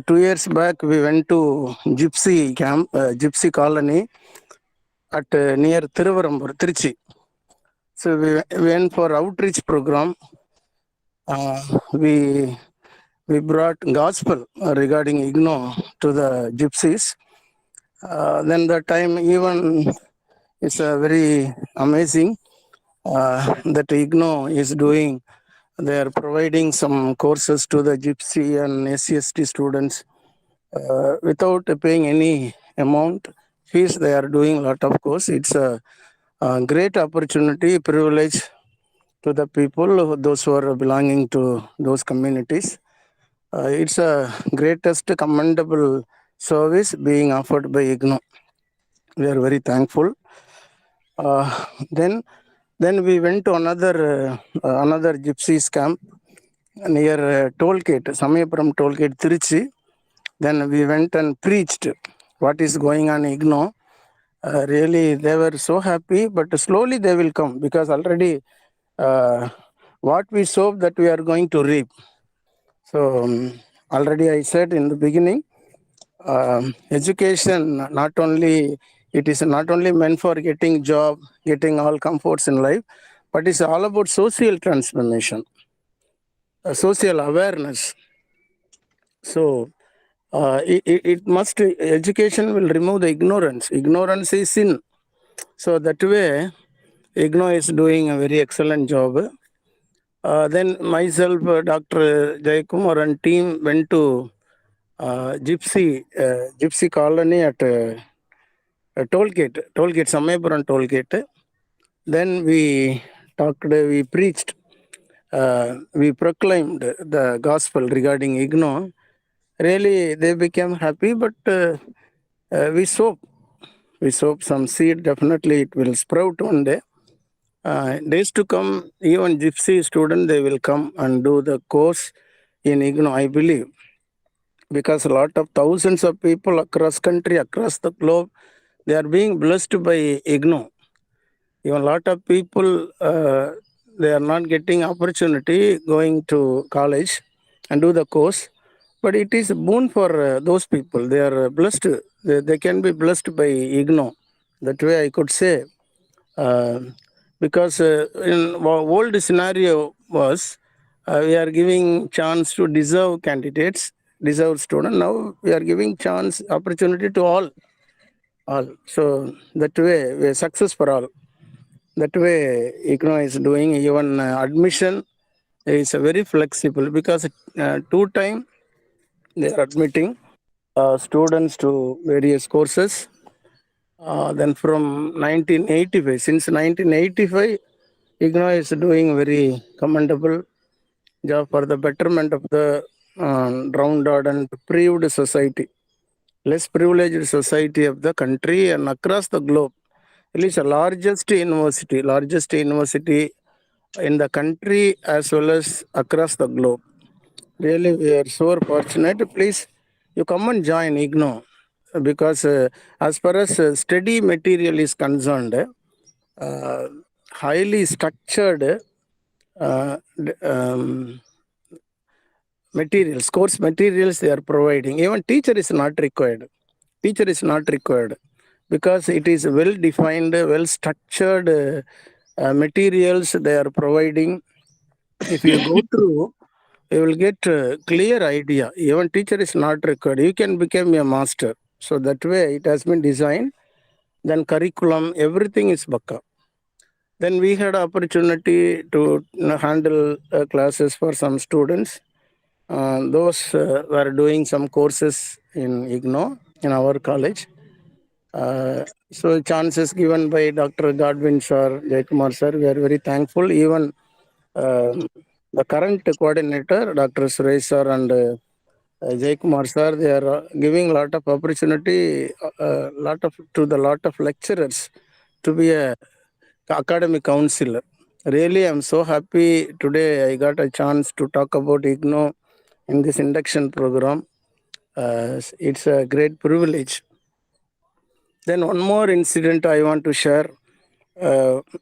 2 years back, we went to Gypsy camp, Gypsy colony at near Thiruvarambur, Trichy. So we went for outreach program. We brought gospel regarding IGNOU to the gypsies. Then the time even is very amazing that IGNOU is doing. They are providing some courses to the gypsy and SCST students without paying any amount. fees. They are doing a lot of course. It's a great opportunity, privilege to the people, those who are belonging to those communities. It's a greatest commendable service being offered by IGNOU. We are very thankful. Uh, then, then we went to another gypsies camp near Tollgate, Samayapuram Tollgate, Trichy. Then we went and preached what is going on in IGNOU. Really, they were so happy, but slowly they will come because already what we sow that we are going to reap. So already I said in the beginning, education it is not only meant for getting job, getting all comforts in life, but it's all about social transformation, social awareness. So it must, education will remove the ignorance. Ignorance is sin. So that way, IGNOU is doing a very excellent job. Then myself, Dr. Jayakumar and team went to Gypsy colony at Tollgate, Samayapuram Tollgate. Then we preached, we proclaimed the gospel regarding IGNOU. Really, they became happy, but we sow some seed. Definitely, it will sprout one day. Days to come, even Gypsy students, they will come and do the course in IGNOU, I believe, because a lot of thousands of people across country, across the globe, they are being blessed by IGNOU. Even a lot of people, they are not getting opportunity going to college and do the course, but it is a boon for those people. They are blessed. They can be blessed by IGNOU. That way I could say, because in old scenario was, we are giving chance to deserve candidates, deserve students. Now we are giving chance, opportunity to all. So that way, we are success for all. That way, IGNOU is doing. Even admission is very flexible because 2 times they are admitting students to various courses. Then from 1985, since 1985, IGNOU is doing very commendable job for the betterment of the downtrodden and deprived society, less privileged society of the country and across the globe. It is the largest university in the country as well as across the globe. Really, we are so fortunate. Please, you come and join IGNOU because as far as study material is concerned, highly structured materials, course materials they are providing. Even teacher is not required. Because it is well defined, well structured materials they are providing. If you go through, you will get a clear idea. Even teacher is not required. You can become a master. So that way it has been designed. Then curriculum, everything is bakka. Then we had opportunity to handle classes for some students. Those were doing some courses in IGNOU in our college. So chances given by Dr. Godwin sir, Jayakumar sir, we are very thankful. Even the current coordinator, Dr. Suresh sir and Jayakumar sir, they are giving a lot of opportunity, lot of lecturers to be a academic counselor. Really, I'm so happy today I got a chance to talk about IGNOU in this induction program. It's a great privilege. Then one more incident I want to share.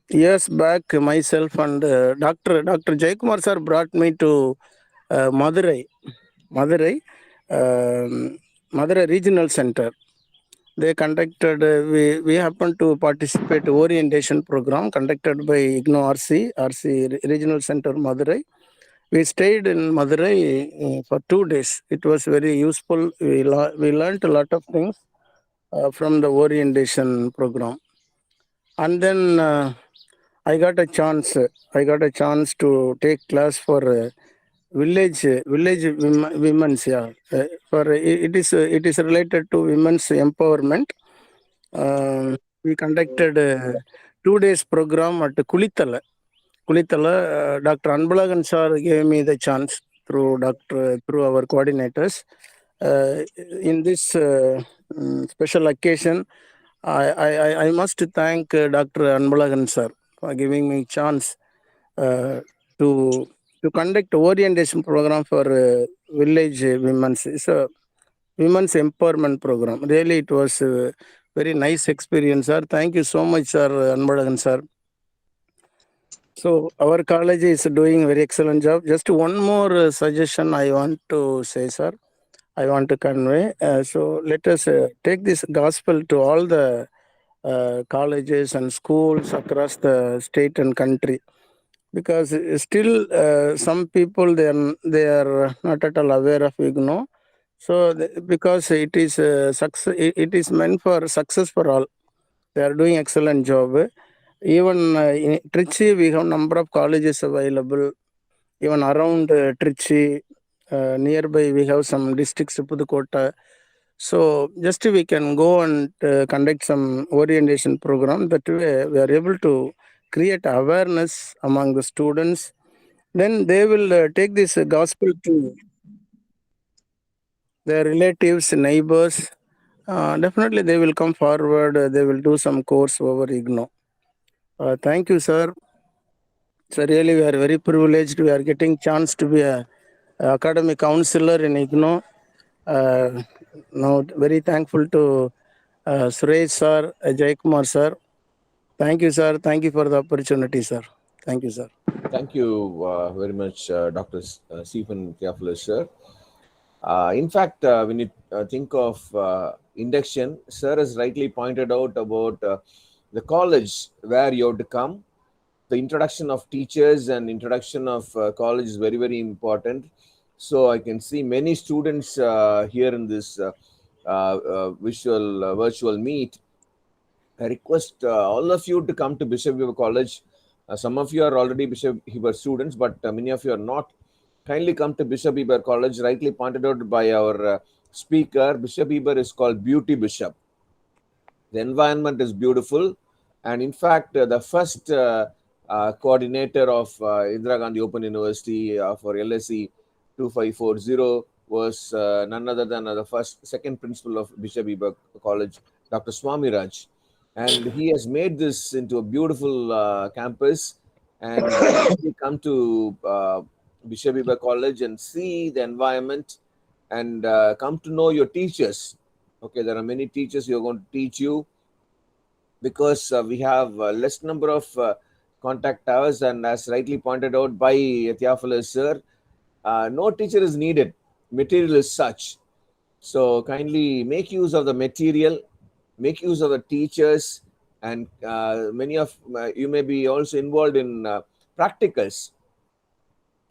Years back, myself and Dr. Jayakumar sir brought me to Madurai Regional Center. They conducted, we happened to participate orientation program conducted by IGNOU RC Regional Center Madurai. We stayed in Madurai for 2 days. It was very useful. We learned a lot of things from the orientation program. And then I got a chance to take class for village women's. For it is related to women's empowerment. We conducted a 2 days program at Kulitala. Dr. Anbalagan sir gave me the chance through our coordinators. In this special occasion, I must thank Dr. Anbalagan sir for giving me chance to conduct orientation program for village women's. It's a women's empowerment program. Really, it was a very nice experience, sir. Thank you so much, sir, Anbalagan sir. So our college is doing a very excellent job. Just one more suggestion I want to say, sir. I want to convey. So let us take this gospel to all the colleges and schools across the state and country, because still some people they are not at all aware of IGNOU. So because it is success, it is meant for success for all. They are doing excellent job. Even in Trichy, we have number of colleges available. Even around Trichy, nearby we have some districts, Pudukota. So just we can go and conduct some orientation program. That way we are able to create awareness among the students. Then they will take this gospel to their relatives, neighbors. Definitely they will come forward. They will do some course over IGNOU. Thank you, sir. So really, we are very privileged. We are getting chance to be a academic counselor in IGNOU. Now, very thankful to Suresh sir, Jay Kumar sir. Thank you, sir. Thank you for the opportunity, sir. Thank you, sir. Thank you very much, Dr. Stephen Theophilus, sir. In fact, when you think of induction, sir has rightly pointed out about the college where you have to come. The introduction of teachers and introduction of college is very, very important. So I can see many students here in this virtual meet. I request all of you to come to Bishop Weber College. Some of you are already Bishop Weber students, but many of you are not. Kindly come to Bishop Weber College, rightly pointed out by our speaker. Bishop Weber is called Beauty Bishop. The environment is beautiful. And in fact, the first coordinator of Indira Gandhi Open University for LSE 2540 was none other than the second principal of Bishop Weber College, Dr. Swami Raj. And he has made this into a beautiful campus. And we come to Bishop Weber College and see the environment and come to know your teachers. Okay, there are many teachers who are going to teach you, because we have less number of contact hours, and as rightly pointed out by Theophilus sir, no teacher is needed. Material is such. So kindly make use of the material, make use of the teachers, and many of you may be also involved in practicals.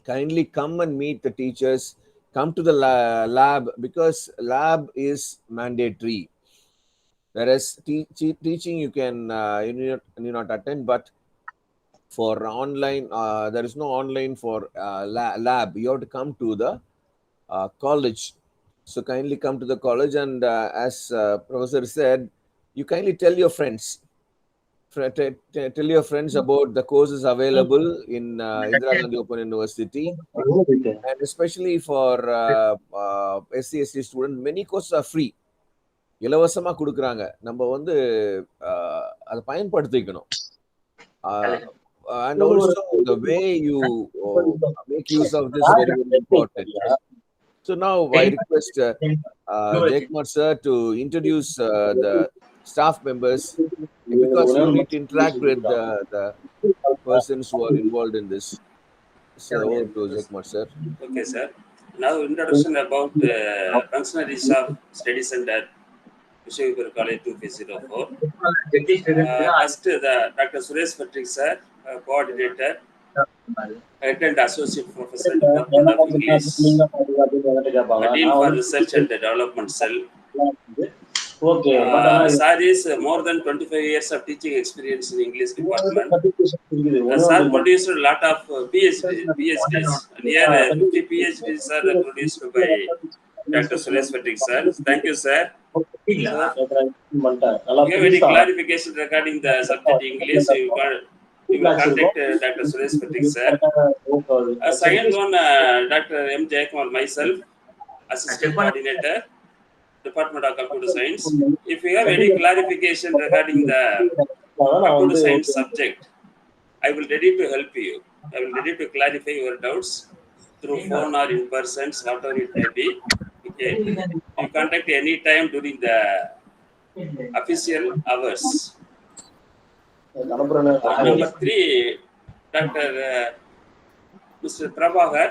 Kindly come and meet the teachers, come to the lab, because lab is mandatory. Whereas teaching you can you need not attend, but for online, there is no online for lab. You have to come to the college. So kindly come to the college, and as Professor said, you kindly tell your friends. Tell your friends about the courses available in Indira Gandhi Open University, and especially for SC/ST students, many courses are free. இலவசமாக கொடுக்குறாங்க. நம்ம வந்து அதை பயன்படுத்திக்கணும். And also the way you make use of this is very, very important. So now I request Jay Kumar sir to introduce the staff members, because you need to interact with the persons who are involved in this. So over to Jay Kumar sir. Okay, sir. Now introduction about functionaries of Study Center, Bishop Weber College 2504. First, the Dr. Suresh Patrick sir, coordinator, and associate professor, Department of English, Dean for Research and Development Cell. Sir is more than 25 years of teaching experience in English department. Sir produced a lot of PhDs. Near 50 PhDs are produced by Dr. Suresh Patrick, sir. Thank you, sir. Sir, if you have any clarification regarding the subject English, you will contact Dr. Suresh Patrick, sir. Second one, Dr. M. Jayakumar, myself, Assistant Coordinator, Department of Computer Science. If you have any clarification regarding the computer science subject, I will ready to help you. I will ready to clarify your doubts through phone or in person, whatever it may be. Okay. You contact any time during the official hours. Number 3, Dr. Mr. Prabhakar,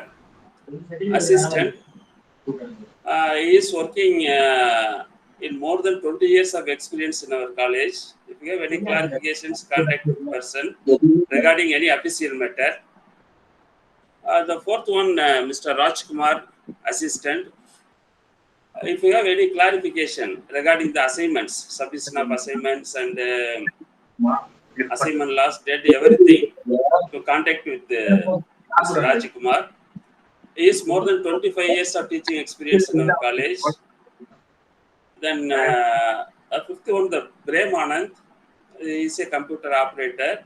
assistant. He is working in more than 20 years of experience in our college. If you have any clarifications, contact person regarding any official matter. The fourth one, Mr. Rajkumar, assistant. If you have any clarification regarding the assignments, submission of assignments and assignment last date, everything, to contact with Mr. Rajkumar. He is more than 25 years of teaching experience in our college. Then fifth one, the Prem Anand, he is a computer operator.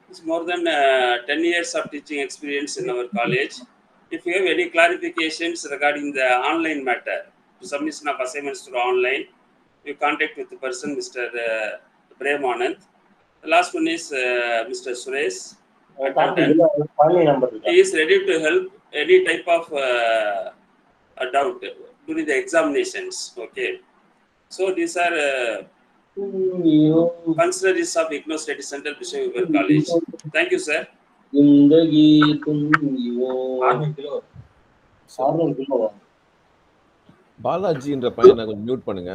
It's more than 10 years of teaching experience in our college. If you have any clarifications regarding the online matter, to submission of assignments through online, you contact with the person, Mr. Prem Anand. The last one is Mr. Suresh. He is ready to help any type of a doubt during the examinations. Okay. So these are functionaries of IGNOU Study Center, Bishop College. Thank you, sir. பாலாஜின்ற பையனை கொஞ்சம் mute பண்ணுங்க.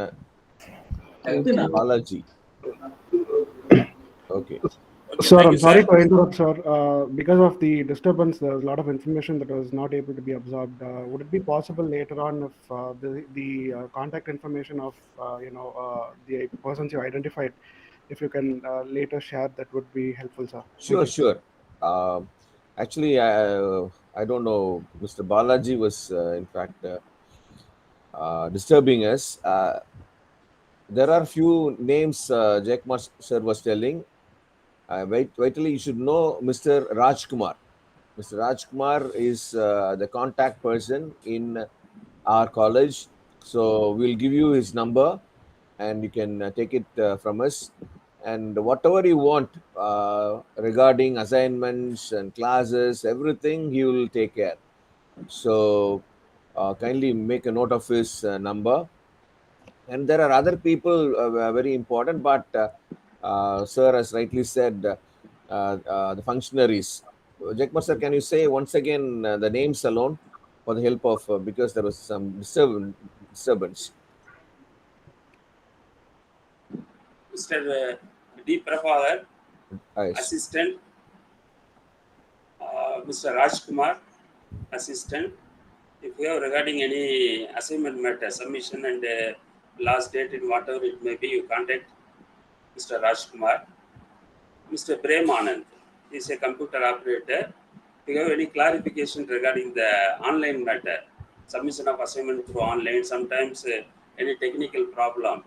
Balaji. Okay. Sir, Thank I'm you, sorry sir. to interrupt, sir. Because of the disturbance, there was a lot of information that was not able to be absorbed. Would it be possible later on if the contact information of the persons you identified, if you can later share, that would be helpful, sir. Sure. Actually, I don't know. Mr. Balaji was, in fact, disturbing us. There are few names Jayakumar sir was telling. Vitally, you should know Mr. Rajkumar. Mr. Rajkumar is the contact person in our college. So we'll give you his number and you can take it from us. And whatever you want regarding assignments and classes, everything he will take care. So kindly make a note of his number. And there are other people very important, but sir has rightly said the functionaries. Jayakumar sir, can you say once again the names alone for the help of, because there was some disturbance. Mr. D. Prabhakar, Yes. assistant. Mr. Rajkumar, assistant. If you have regarding any assignment matter, submission and last date in whatever it may be, you contact Mr. Rajkumar. Mr. Prem Anand is a computer operator. If you have any clarification regarding the online matter, submission of assignment through online, sometimes any technical problem,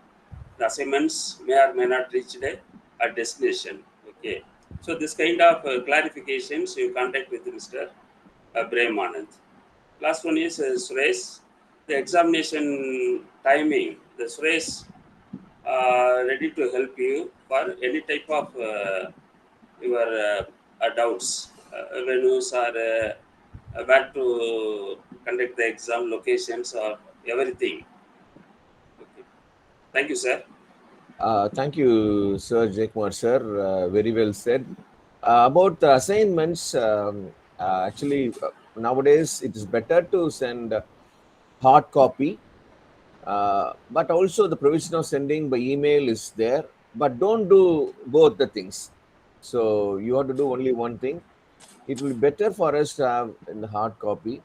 the assignments may or may not reach a destination. Okay. So this kind of clarifications you contact with Mr. Prem Anand. Last one is Suresh. The examination timing, the Suresh ready to help you for any type of your doubts, venues or where to conduct the exam, locations or everything. Okay. Thank you, sir. Thank you, Sir Jayakumar sir. Very well said. About the assignments, actually nowadays it is better to send hard copy, but also the provision of sending by email is there, but don't do both the things. So you have to do only one thing. It will be better for us to have in the hard copy,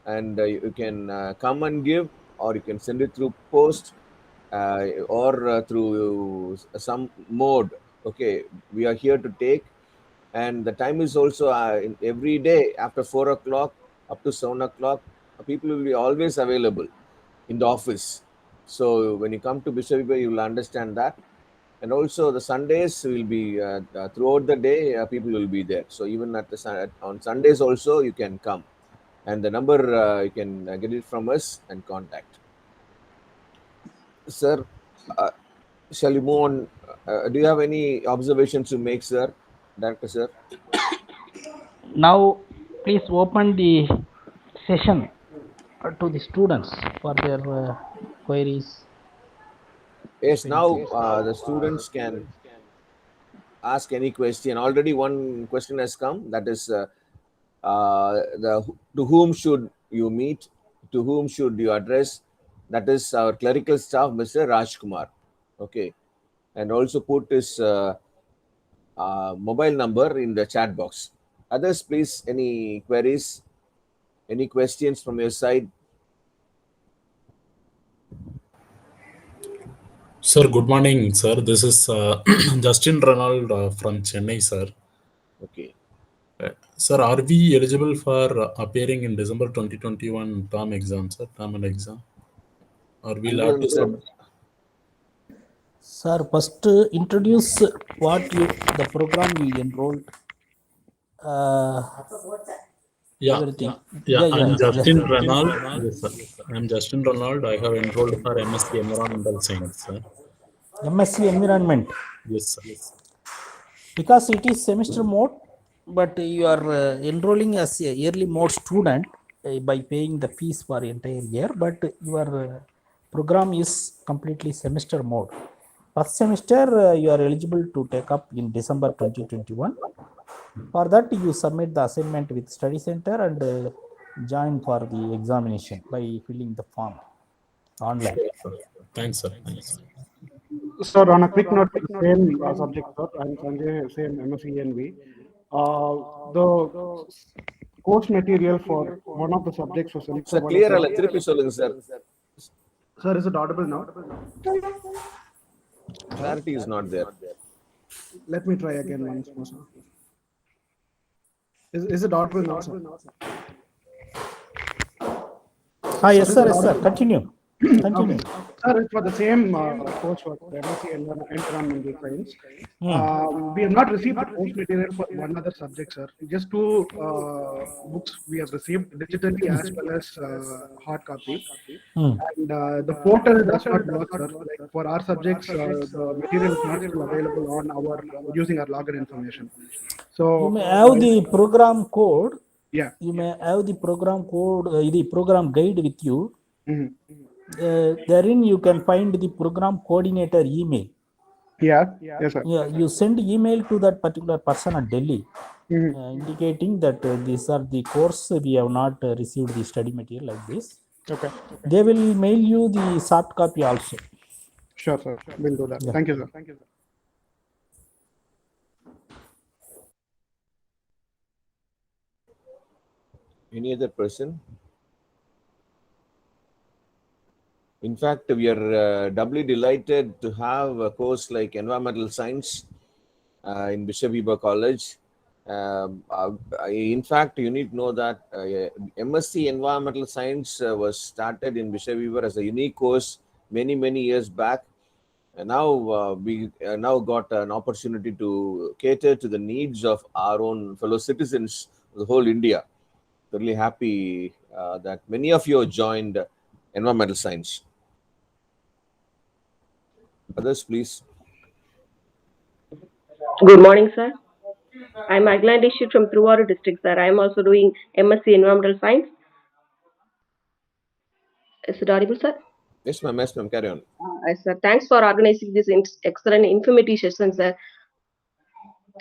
and you can come and give, or you can send it through post or through some mode. Okay, we are here to take, and the time is also in every day after 4 o'clock up to 7 o'clock. People will be always available. in the office. So when you come to Bishop Weber, you will understand that. And also the Sundays will be throughout the day, people will be there. So even on Sundays also you can come, and the number you can get it from us and contact. Sir, shall we move on? Do you have any observations to make, sir? Director, sir? Now, please open the session to the students for their queries. Yes, now the students can ask any question. Already one question has come. That is, to whom should you meet? To whom should you address? That is our clerical staff, Mr. Rajkumar. Okay, and also put his mobile number in the chat box. Others, please, any queries, any questions from your side? Sir, good morning, sir. This is Justin Ronald from Chennai, sir. Okay. Sir, are we eligible for appearing in December 2021 term exam, sir? Term and exam? Or we'll have to submit? Sir, first introduce what the program you enrolled. Yeah, Everything. I'm Justin Ronald. Yes, sir. I'm Justin Ronald. I have enrolled for MSc Environmental Science, sir. MSc Environment. Yes, sir. Because it is semester mode, but you are enrolling as a yearly mode student by paying the fees for entire year, but your program is completely semester mode. First semester you are eligible to take up in December 2021. For that you submit the assignment with study center and join for the examination by filling the form online. Thanks, sir. Thanks. Sir, on a quick note, same subject, sir. I'm Sanjay, same MSc ENV. The course material for one of the subjects was selected. Sir, clear alla thirupi solunga, sir. Sir, is it audible now? Clarity is not there. Let me try again once more, sir. Is it audible now, sir? Yes, sir. Yes, sir. Continue. Continue. Sir, it's for the same course for MSc Environmental Science. We have not received the course material for one other subject, sir. Just two books we have received digitally as well as hard copy. And the portal does not work, sir. Like for our subjects, the material is not still available on our using our login information. So you may have the program code. Yeah. You may have the program code, the program guide with you. Therein you can find the program coordinator email. Yeah. Yes, sir. Yeah, you send email to that particular person at Delhi, indicating that these are the course we have not received the study material like this. Okay. They will mail you the soft copy also. Sure, sir. We'll do that. Yeah. Thank you, sir. Thank you, sir. Any other person? In fact, we are doubly delighted to have a course like Environmental Science in Bishop Weber College. In fact, you need to know that MSc Environmental Science was started in Bishop Weber as a unique course many years back. And now we now got an opportunity to cater to the needs of our own fellow citizens of the whole India. Really happy that many of you have joined Environmental Science. Others, please. Good morning, sir. I'm Aglan Dishit from Trivandrum district, sir. I'm also doing MSc Environmental Science. Is it audible, sir? Yes, ma'am. Yes, ma'am. Carry on. Yes, sir. Thanks for organizing this excellent informative session, sir.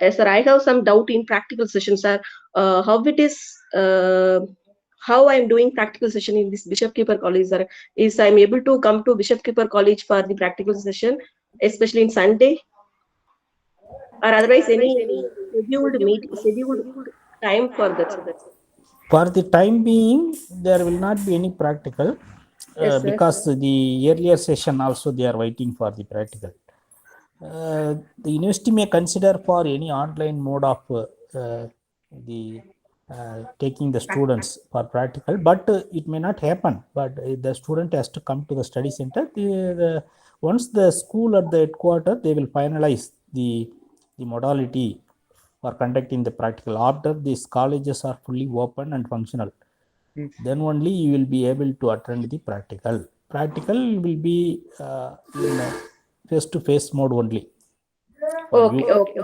Yes, sir. I have some doubt in practical session, sir. How it is, how I'm doing practical session in this Bishop Keeper College, sir. Is I'm able to come to Bishop Keeper College for the practical session, especially in Sunday, or otherwise any scheduled time for that. For the time being, there will not be any practical Yes, because the earlier session also they are waiting for the practical. The university may consider for any online mode of the taking the students for practical, but it may not happen. But the student has to come to the study center. Once the school at the headquarters, they will finalize the modality for conducting the practical. After these colleges are fully open and functional, then only you will be able to attend the practical. Practical will be in face-to-face mode only. Okay, okay.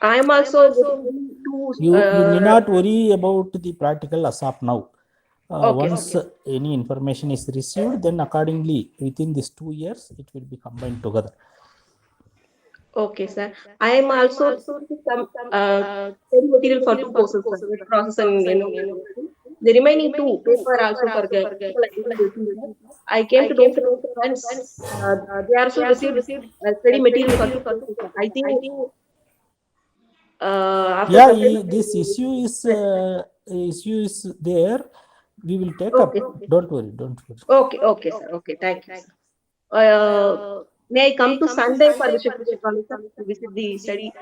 I am also getting to You need not worry about the practical as of now. Okay, Once any information is received, then accordingly within these 2 years it will be combined together. okay, sir. I am also taking some study material for two courses, sir, with process and the remaining two paper also for the I came to know from friends they also received study material for two courses, sir. I think after Yeah, completing this issue is there. We will take okay, up. Don't worry. okay, sir. Okay, thank you, sir. May I come to Sunday for the college, sir, to visit the study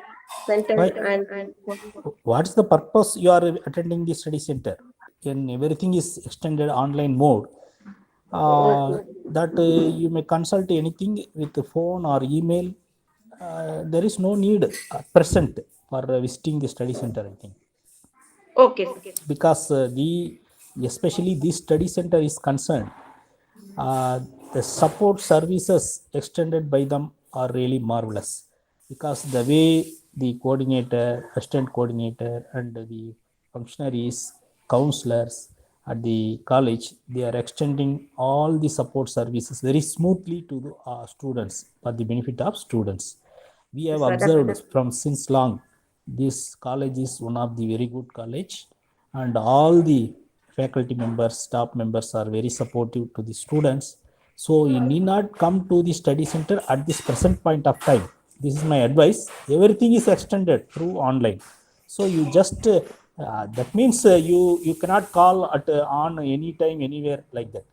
center Why? and What's the purpose you are attending the study center? When everything is extended online mode, that you may consult anything with the phone or email. There is no need at present for visiting the study center, I think. okay, Because especially this study center is concerned, the support services extended by them are really marvelous, because the way the coordinator, assistant coordinator, and the functionaries, counselors at the college, they are extending all the support services very smoothly to the students for the benefit of students. We have yes, sir, observed from since long, this college is one of the very good college, and all the faculty members, staff members are very supportive to the students. So you need not come to the study center at this present point of time. This is my advice. Everything is extended through online. So you just that means you cannot call at on any time anywhere like that.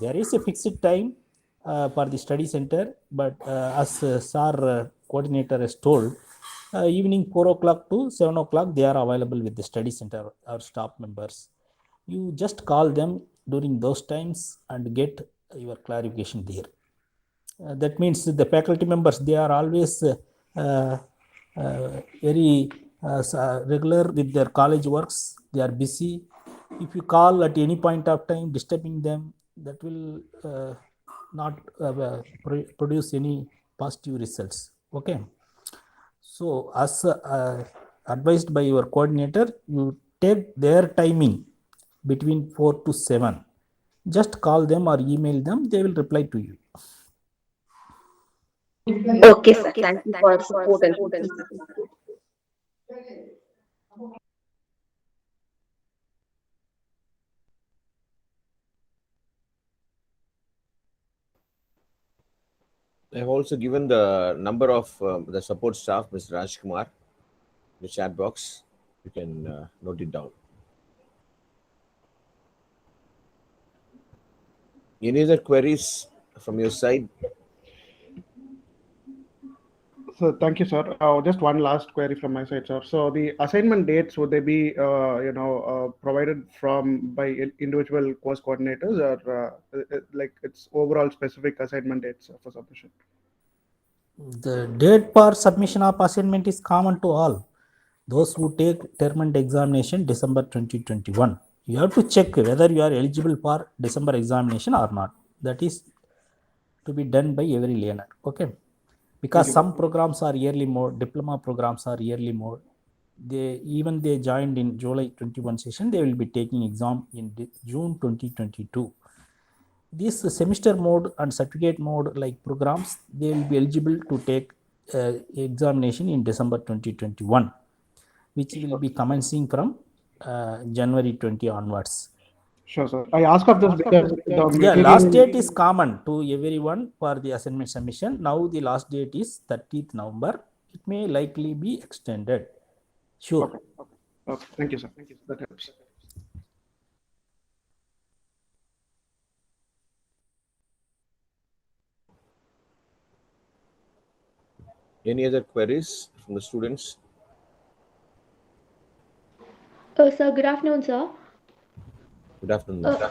There is a fixed time for the study center, but as SAR coordinator has told, evening 4 o'clock to 7 o'clock, they are available with the study center, our staff members. You just call them during those times and get your clarification there. That means the faculty members, they are always very regular with their college works. They are busy. If you call at any point of time disturbing them, that will not produce any positive results. Okay. So as advised by your coordinator, you take their timing between 4 to 7. Just call them or email them, they will reply to you. okay, sir. Thank you for support and I have also given the number of the support staff, Mr. Rajkumar, in the chat box. You can note it down. Any other queries from your side? So thank you, sir. Just one last query from my side, sir. So the assignment dates, would they be, provided by individual course coordinators, or like it's overall specific assignment dates for submission? The date for submission of assignment is common to all those who take term and examination December 2021. You have to check whether you are eligible for December examination or not. That is to be done by every learner. Okay. Because some programs are yearly mode, diploma programs are yearly mode. They joined in July 21 session, they will be taking exam in June 2022. This semester mode and certificate mode like programs, they will be eligible to take examination in December 2021, which will be commencing from January 20 onwards. Sure, sir. I ask of this because the material... last date is common to everyone for the assignment submission. Now the last date is 30th November. It may likely be extended. Sure. Okay. Thank you, sir. That helps. Any other queries from the students? Sir, good afternoon, sir. Good afternoon. Uh,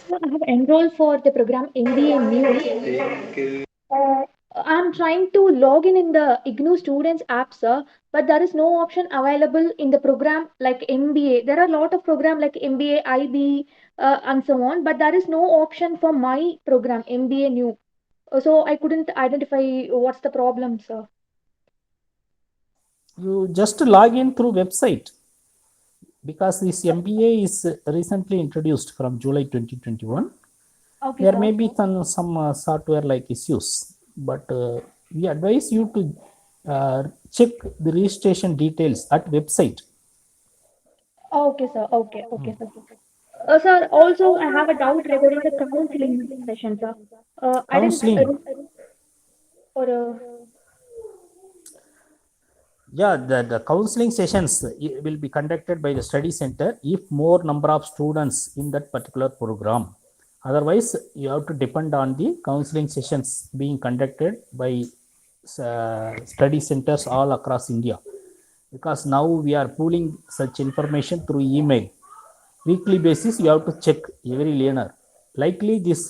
Sir, I have enrolled for the program MBA New. I'm trying to log in the IGNOU Students app, sir, but there is no option available in the program like MBA. There are a lot of program like MBA, IB, and so on, but there is no option for my program MBA New. So I couldn't identify what's the problem, sir. You just log in through website, because this MBA is recently introduced from July 2021. Okay, There sir. may be some software like issues, but we advise you to check the registration details at website. Okay, sir. Okay, sir. Sir, also I have a doubt regarding the counseling session, sir. I didn't Counseling. or Yeah, the counseling sessions will be conducted by the study center if more number of students in that particular program. Otherwise, you have to depend on the counseling sessions being conducted by study centers all across India. Because now we are pooling such information through email. Weekly basis, you have to check every learner. Likely this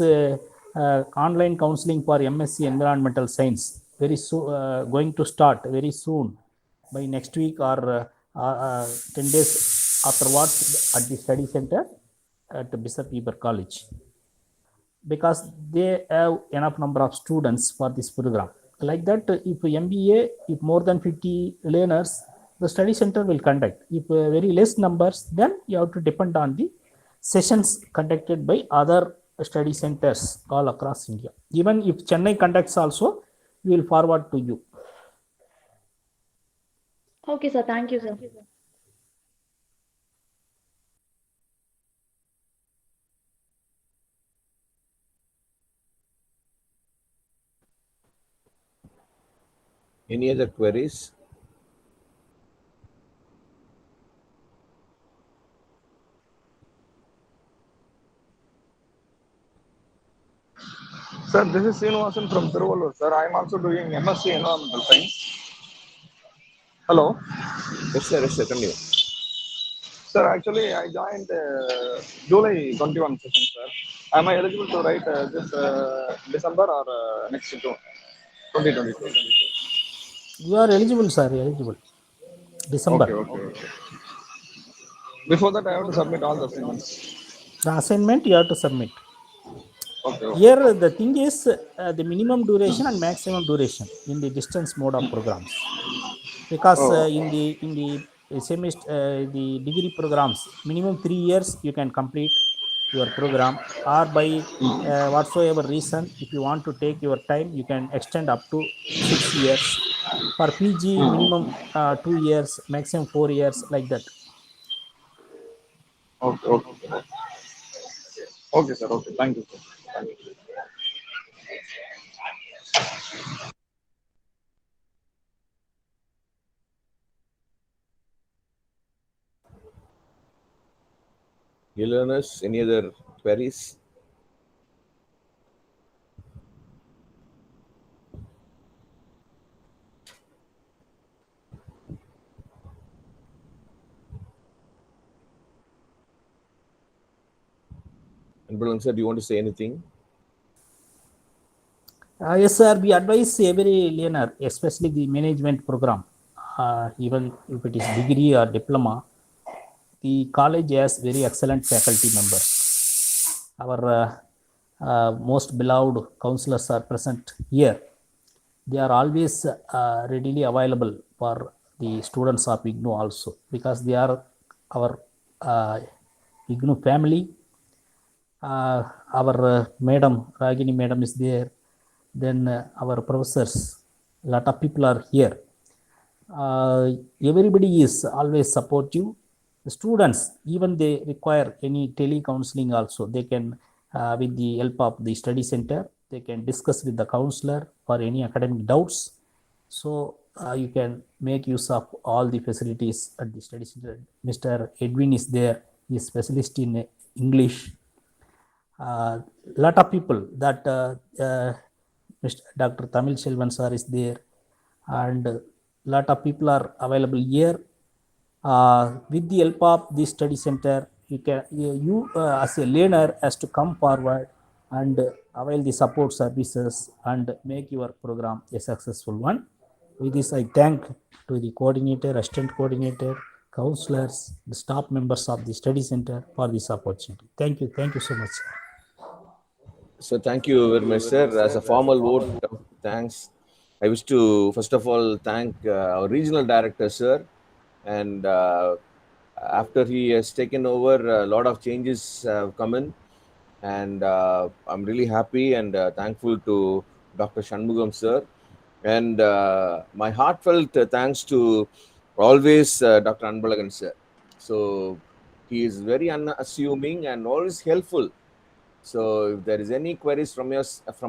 online counseling for MSc Environmental Science very soon going to start very soon by next week or 10 days afterwards at the study center at Bishop Weber College, because they have enough number of students for this program. Like that, if MBA, if more than 50 learners, the study center will conduct. If very less numbers, then you have to depend on the sessions conducted by other study centers all across India. Even if Chennai conducts also, we will forward to you. okay, sir. Thank you, sir. Any other queries? Sir, this is Srinivasan from Tiruvallur. Sir, I am also doing MSc Environmental Science. Hello. Yes, sir. Yes, sir. Continue. Sir, actually, I joined July 21 session, sir. Am I eligible to write this December or next June 2022? You are eligible, sir. Eligible. December. Okay. Before that, I have to submit all the assignments. The assignment you have to submit. Okay. Here the thing is the minimum duration and maximum duration in the distance mode of programs, because in the semester the degree programs minimum 3 years you can complete your program, or by whatsoever reason, if you want to take your time, you can extend up to 6 years. For PG minimum 2 years, maximum 4 years, like that. Okay, sir. Okay. Thank you, sir. Thank you. Dear learners, any other queries? And Brulan sir, do you want to say anything? Yes, sir. We advise every learner, especially the management program, even if it is degree or diploma, the college has very excellent faculty members. Our most beloved counselors are present here. They are always readily available for the students of IGNOU also, because they are our IGNOU family. Our madam, Ragini madam is there. Then our professors, a lot of people are here. Everybody is always supportive. The students, even they require any tele-counseling also, they can, with the help of the study center, they can discuss with the counselor for any academic doubts. So you can make use of all the facilities at the study center. Mr. Edwin is there, he is specialist in English. Lot of people that Mr. Dr. Tamil Selvan sir is there, and lot of people are available here. With the help of this study center, you as a learner has to come forward and avail the support services and make your program a successful one. With this, I thank to the coordinator, assistant coordinator, counselors, the staff members of the study center for this opportunity. Thank you so much, sir. So thank you very much, sir. As a formal vote of thanks, I wish to first of all thank our regional director, sir. And after he has taken over, a lot of changes have come in. And I'm really happy and thankful to Dr. Shanmugam, sir. And my heartfelt thanks to always Dr. Anbalagan, sir. So he is very unassuming and always helpful. So if there is any queries from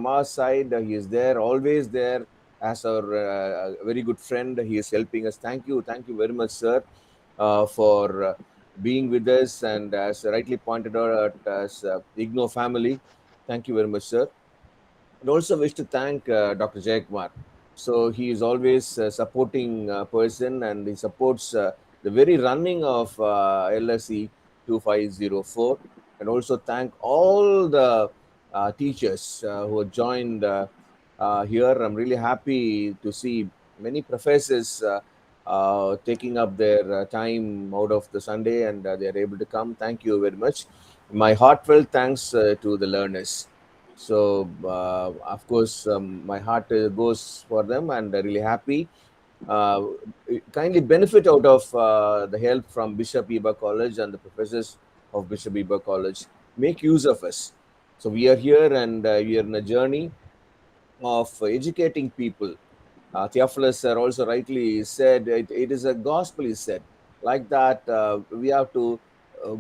our side, he is there, always there as our very good friend. He is helping us. Thank you very much, sir, for being with us. And as rightly pointed out, as IGNOU family, thank you very much, sir. And also wish to thank Dr. Jayakumar. So he is always a supporting person, and he supports the very running of LSE 2504. And also thank all the teachers who have joined here. I'm really happy to see many professors taking up their time out of the Sunday, and they are able to come. Thank you very much. My heartfelt thanks to the learners. So, of course, my heart goes for them, and really happy. Kindly benefit out of the help from Bishop Eba College and the professors of Bishop Eba College. Make use of us. So we are here, and we are in a journey of educating people. Theophilus sir also rightly said it is a gospel, he said. Like that, we have to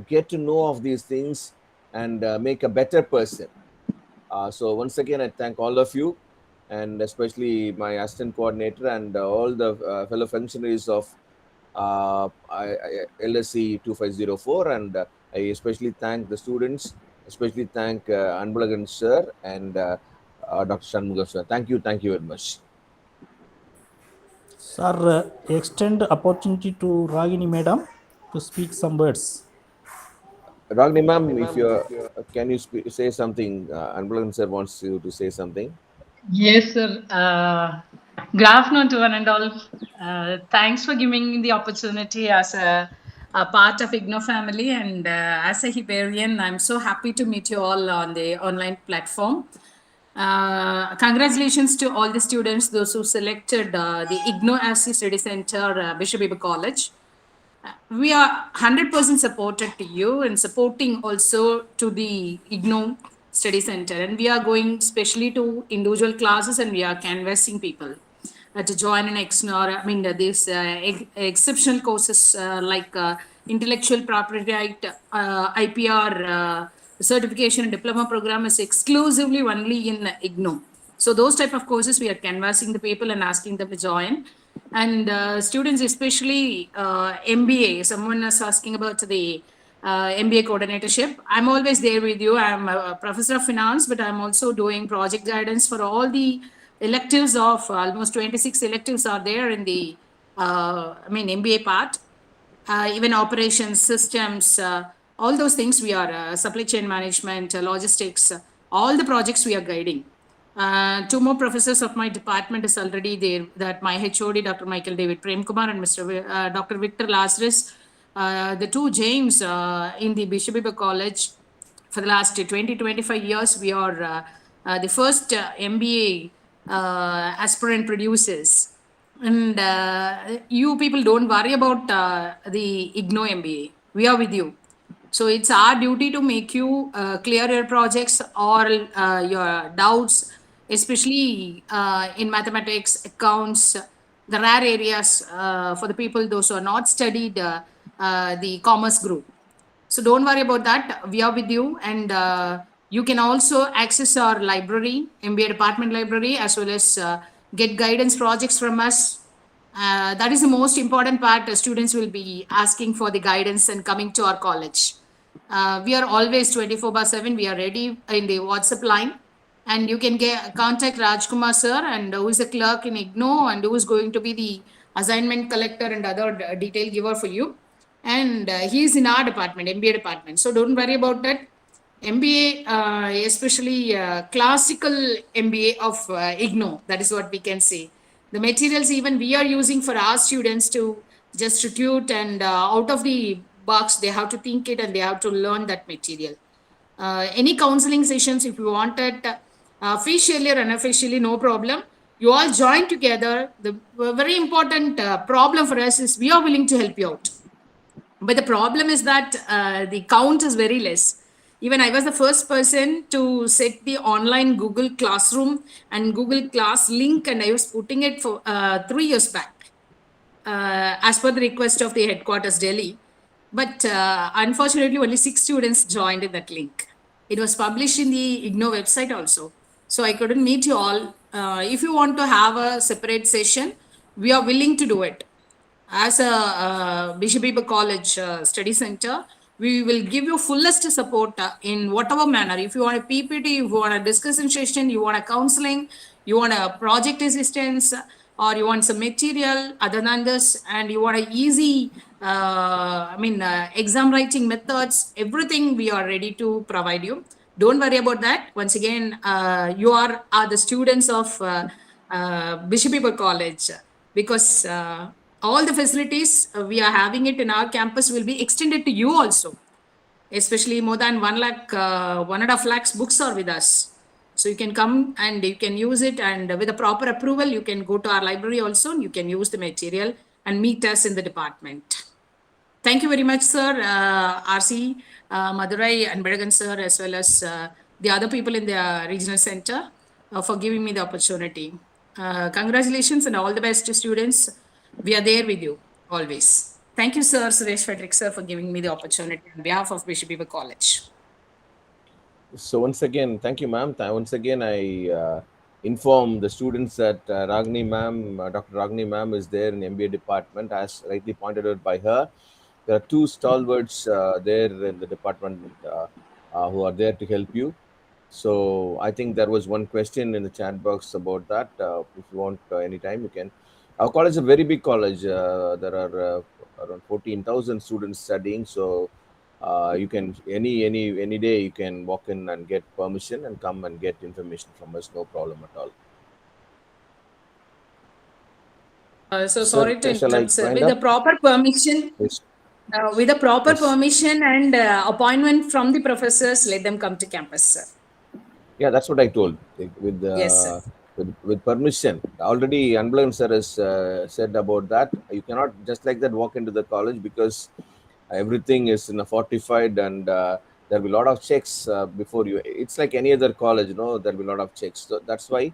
get to know of these things and make a better person. So once again, I thank all of you, and especially my assistant coordinator and all the fellow functionaries of LSE 2504, and I especially thank the students, especially thank Anbalagan sir and Dr. Shanmugam sir. Thank you very much. Sir, extend opportunity to Ragini madam to speak some words. Ragini ma'am, if you can you say something? Anbalagan sir wants you to say something. Yes, sir. Good afternoon to one and all. Thanks for giving me the opportunity as a part of IGNOU family, and as a Hibernian, I'm so happy to meet you all on the online platform. Congratulations to all the students, those who selected the IGNOU as the study center, Bishop Eba College. We are 100% supported to you, and supporting also to the IGNOU study center, and we are going specially to individual classes, and we are canvassing people to join an these exceptional courses like intellectual property right, IPR certification and diploma program is exclusively only in IGNOU. So those type of courses we are canvassing the people and asking them to join. And students, especially MBA, someone is asking about the MBA coordinatorship. I'm always there with you. I'm a professor of finance, but I'm also doing project guidance for all the electives of almost 26 electives are there in the MBA part. Even operations, systems, all those things we are supply chain management, logistics, all the projects we are guiding. Two more professors of my department is already there, that my HOD, Dr. Michael David Premkumar, and Dr. Victor Lazarus, the two James in the Bishop Eba College. For the last 20-25 years, we are the first MBA aspirant producers. And you people don't worry about the IGNOU MBA. We are with you. So it's our duty to make you clear your projects or your doubts, especially in mathematics, accounts, the rare areas for the people, those who are not studied the commerce group. So don't worry about that. We are with you, and you can also access our library, MBA department library, as well as get guidance projects from us. That is the most important part. Students will be asking for the guidance and coming to our college. We are always 24/7. We are ready in the WhatsApp line, and you can contact Rajkumar sir, and who is the clerk in IGNOU, and who is going to be the assignment collector and other detail giver for you. and he is in our department, MBA department. So don't worry about that. MBA, especially classical MBA of IGNOU, that is what we can say. The materials even we are using for our students to just tutor, and out of the box, they have to think it and they have to learn that material. Any counseling sessions, if you want it, officially or unofficially, no problem. You all join together. The very important problem for us is we are willing to help you out. But the problem is that the count is very less. Even I was the first person to set the online Google Classroom and Google Class link, and I was putting it for 3 years back as per the request of the headquarters Delhi. But unfortunately, only 6 students joined in that link. It was published in the IGNOU website also. So I couldn't meet you all. If you want to have a separate session, we are willing to do it. As a Bishop Weber College Study Center, we will give you fullest support in whatever manner. If you want a PPT, if you want a discussion session, you want a counseling, you want a project assistance, or you want some material other than this, and you want a easy, exam writing methods, everything we are ready to provide you. Don't worry about that. Once again, you are the students of Bishop Weber College, because all the facilities we are having it in our campus will be extended to you also. Especially more than 1.5 lakhs books are with us. So you can come and you can use it, and with a proper approval, you can go to our library also. You can use the material and meet us in the department. Thank you very much, sir. RC, Madurai and Bedagan sir, as well as the other people in the regional center for giving me the opportunity. Congratulations and all the best to students. We are there with you always. Thank you, sir, Suresh Frederick, sir, for giving me the opportunity on behalf of Bishop Weber College. So once again, thank you, ma'am. Once again, I inform the students that Ragini ma'am, Dr. Ragini ma'am is there in MBA department, as rightly pointed out by her. There are 2 stalwarts there in the department who are there to help you. So I think there was one question in the chat box about that. If you want anytime, you can. Our college is a very big college. There are around 14,000 students studying. So you can any day you can walk in and get permission and come and get information from us. No problem at all. So sorry to shall I interrupt, sir. wind With up? the proper permission, Yes. with the proper Yes. permission and appointment from the professors, let them come to campus, sir. Yeah, that's what I told. With Yes, sir. with permission. Already Anbalagan sir has said about that. You cannot just like that walk into the college, because everything is fortified, and there'll be a lot of checks before you. It's like any other college, there'll be a lot of checks. So that's why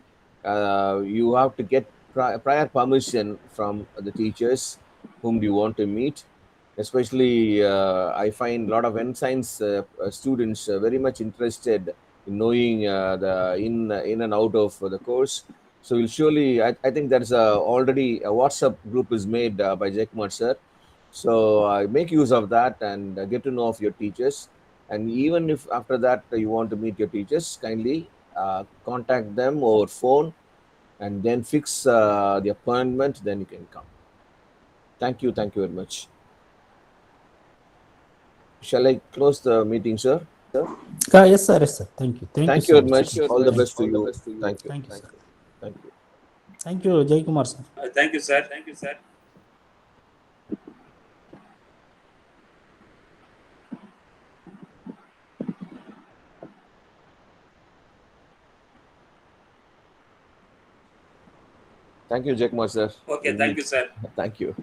you have to get prior permission from the teachers whom you want to meet. Especially, I find a lot of science students very much interested in knowing the in and out of the course. So we'll surely, I think there's already a WhatsApp group is made by Jaikumar sir. So make use of that and get to know of your teachers. And even if after that you want to meet your teachers, kindly contact them over phone and then fix the appointment, then you can come. Thank you very much. Shall I close the meeting, sir? Yes, sir. Yes, sir. Thank you. Thank so you very much. Sir. All the best to you. Thank you. Thank you, sir. Thank you. Thank you, Jai Kumar, sir. Thank you, sir. Thank you, sir. Thank you, Jaikumar sir. Okay, thank you, sir. Thank you.